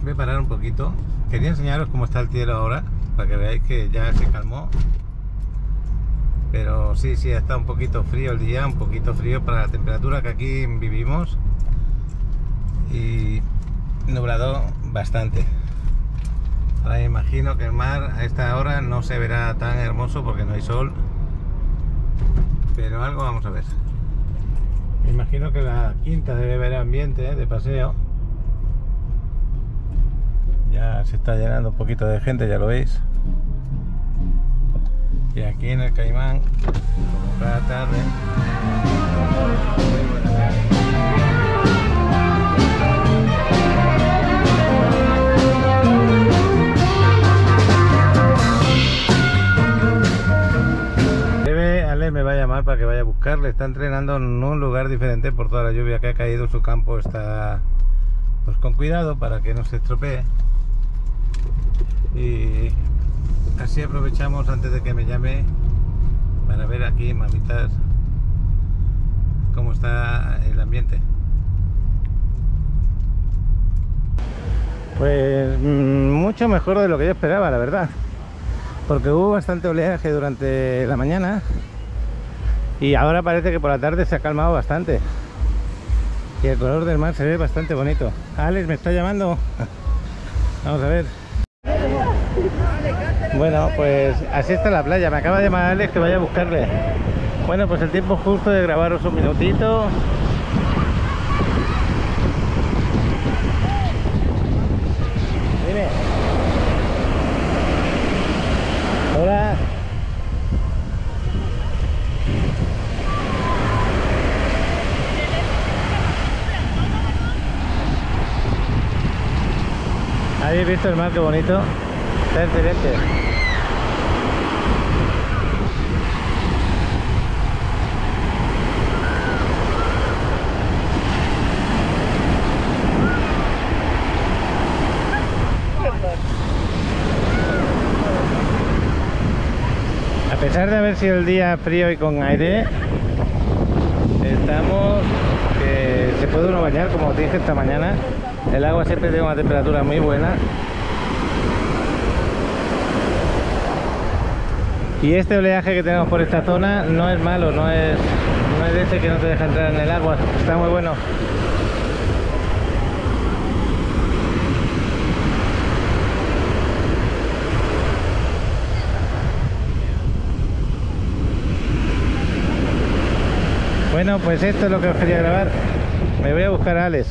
Speaker 1: Voy a parar un poquito. Quería enseñaros cómo está el cielo ahora, para que veáis que ya se calmó. Pero sí, está un poquito frío el día, un poquito frío para la temperatura que aquí vivimos, y nublado bastante. Ahora imagino que el mar a esta hora no se verá tan hermoso porque no hay sol, pero algo vamos a ver. Me imagino que la quinta debe ver ambiente de paseo. Ya se está llenando un poquito de gente, ya lo veis. Y aquí en el Caimán, como cada tarde, muy buena tarde. Ale me va a llamar para que vaya a buscarle. Está entrenando en un lugar diferente por toda la lluvia que ha caído. Su campo está pues con cuidado para que no se estropee. Y así aprovechamos antes de que me llame para ver aquí, Mamitas, cómo está el ambiente. Pues mucho mejor de lo que yo esperaba, la verdad, porque hubo bastante oleaje durante la mañana y ahora parece que por la tarde se ha calmado bastante y el color del mar se ve bastante bonito. Alex me está llamando. Vamos a ver. Bueno, pues así está la playa. Me acaba de llamar Alex que vaya a buscarle. Bueno, pues el tiempo justo de grabaros un minutito. Dime. Hola. ¿Habéis visto el mar? Qué bonito. Está excelente. A pesar de haber sido el día frío y con aire, estamos que se puede uno bañar, como os dije esta mañana. El agua siempre tiene una temperatura muy buena. Y este oleaje que tenemos por esta zona no es malo, no es de ese que no te deja entrar en el agua. Está muy bueno. Bueno, pues esto es lo que os quería grabar. Me voy a buscar a Alex.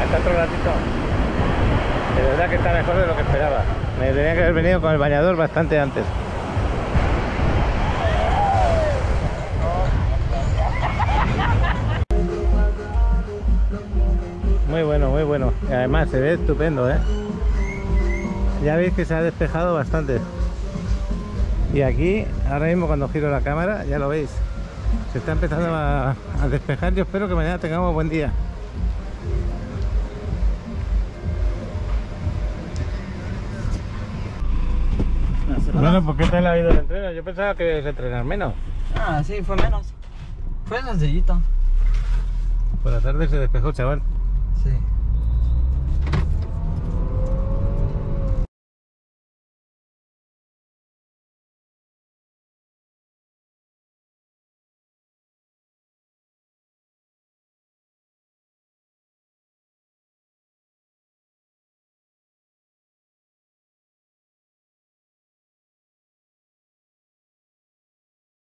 Speaker 1: Hasta otro ratito. De verdad que está mejor de lo que esperaba. Me tenía que haber venido con el bañador bastante antes. Muy bueno, muy bueno. Y además se ve estupendo, ¿eh? Ya veis que se ha despejado bastante. Y aquí, ahora mismo cuando giro la cámara, ya lo veis. Se está empezando a despejar. Yo espero que mañana tengamos buen día. Bueno, pues ¿qué tal ha ido el entreno? Yo pensaba que ibas a entrenar menos.
Speaker 5: Ah, sí, fue menos. Fue sencillito.
Speaker 1: Por la tarde se despejó, chaval.
Speaker 5: Sí.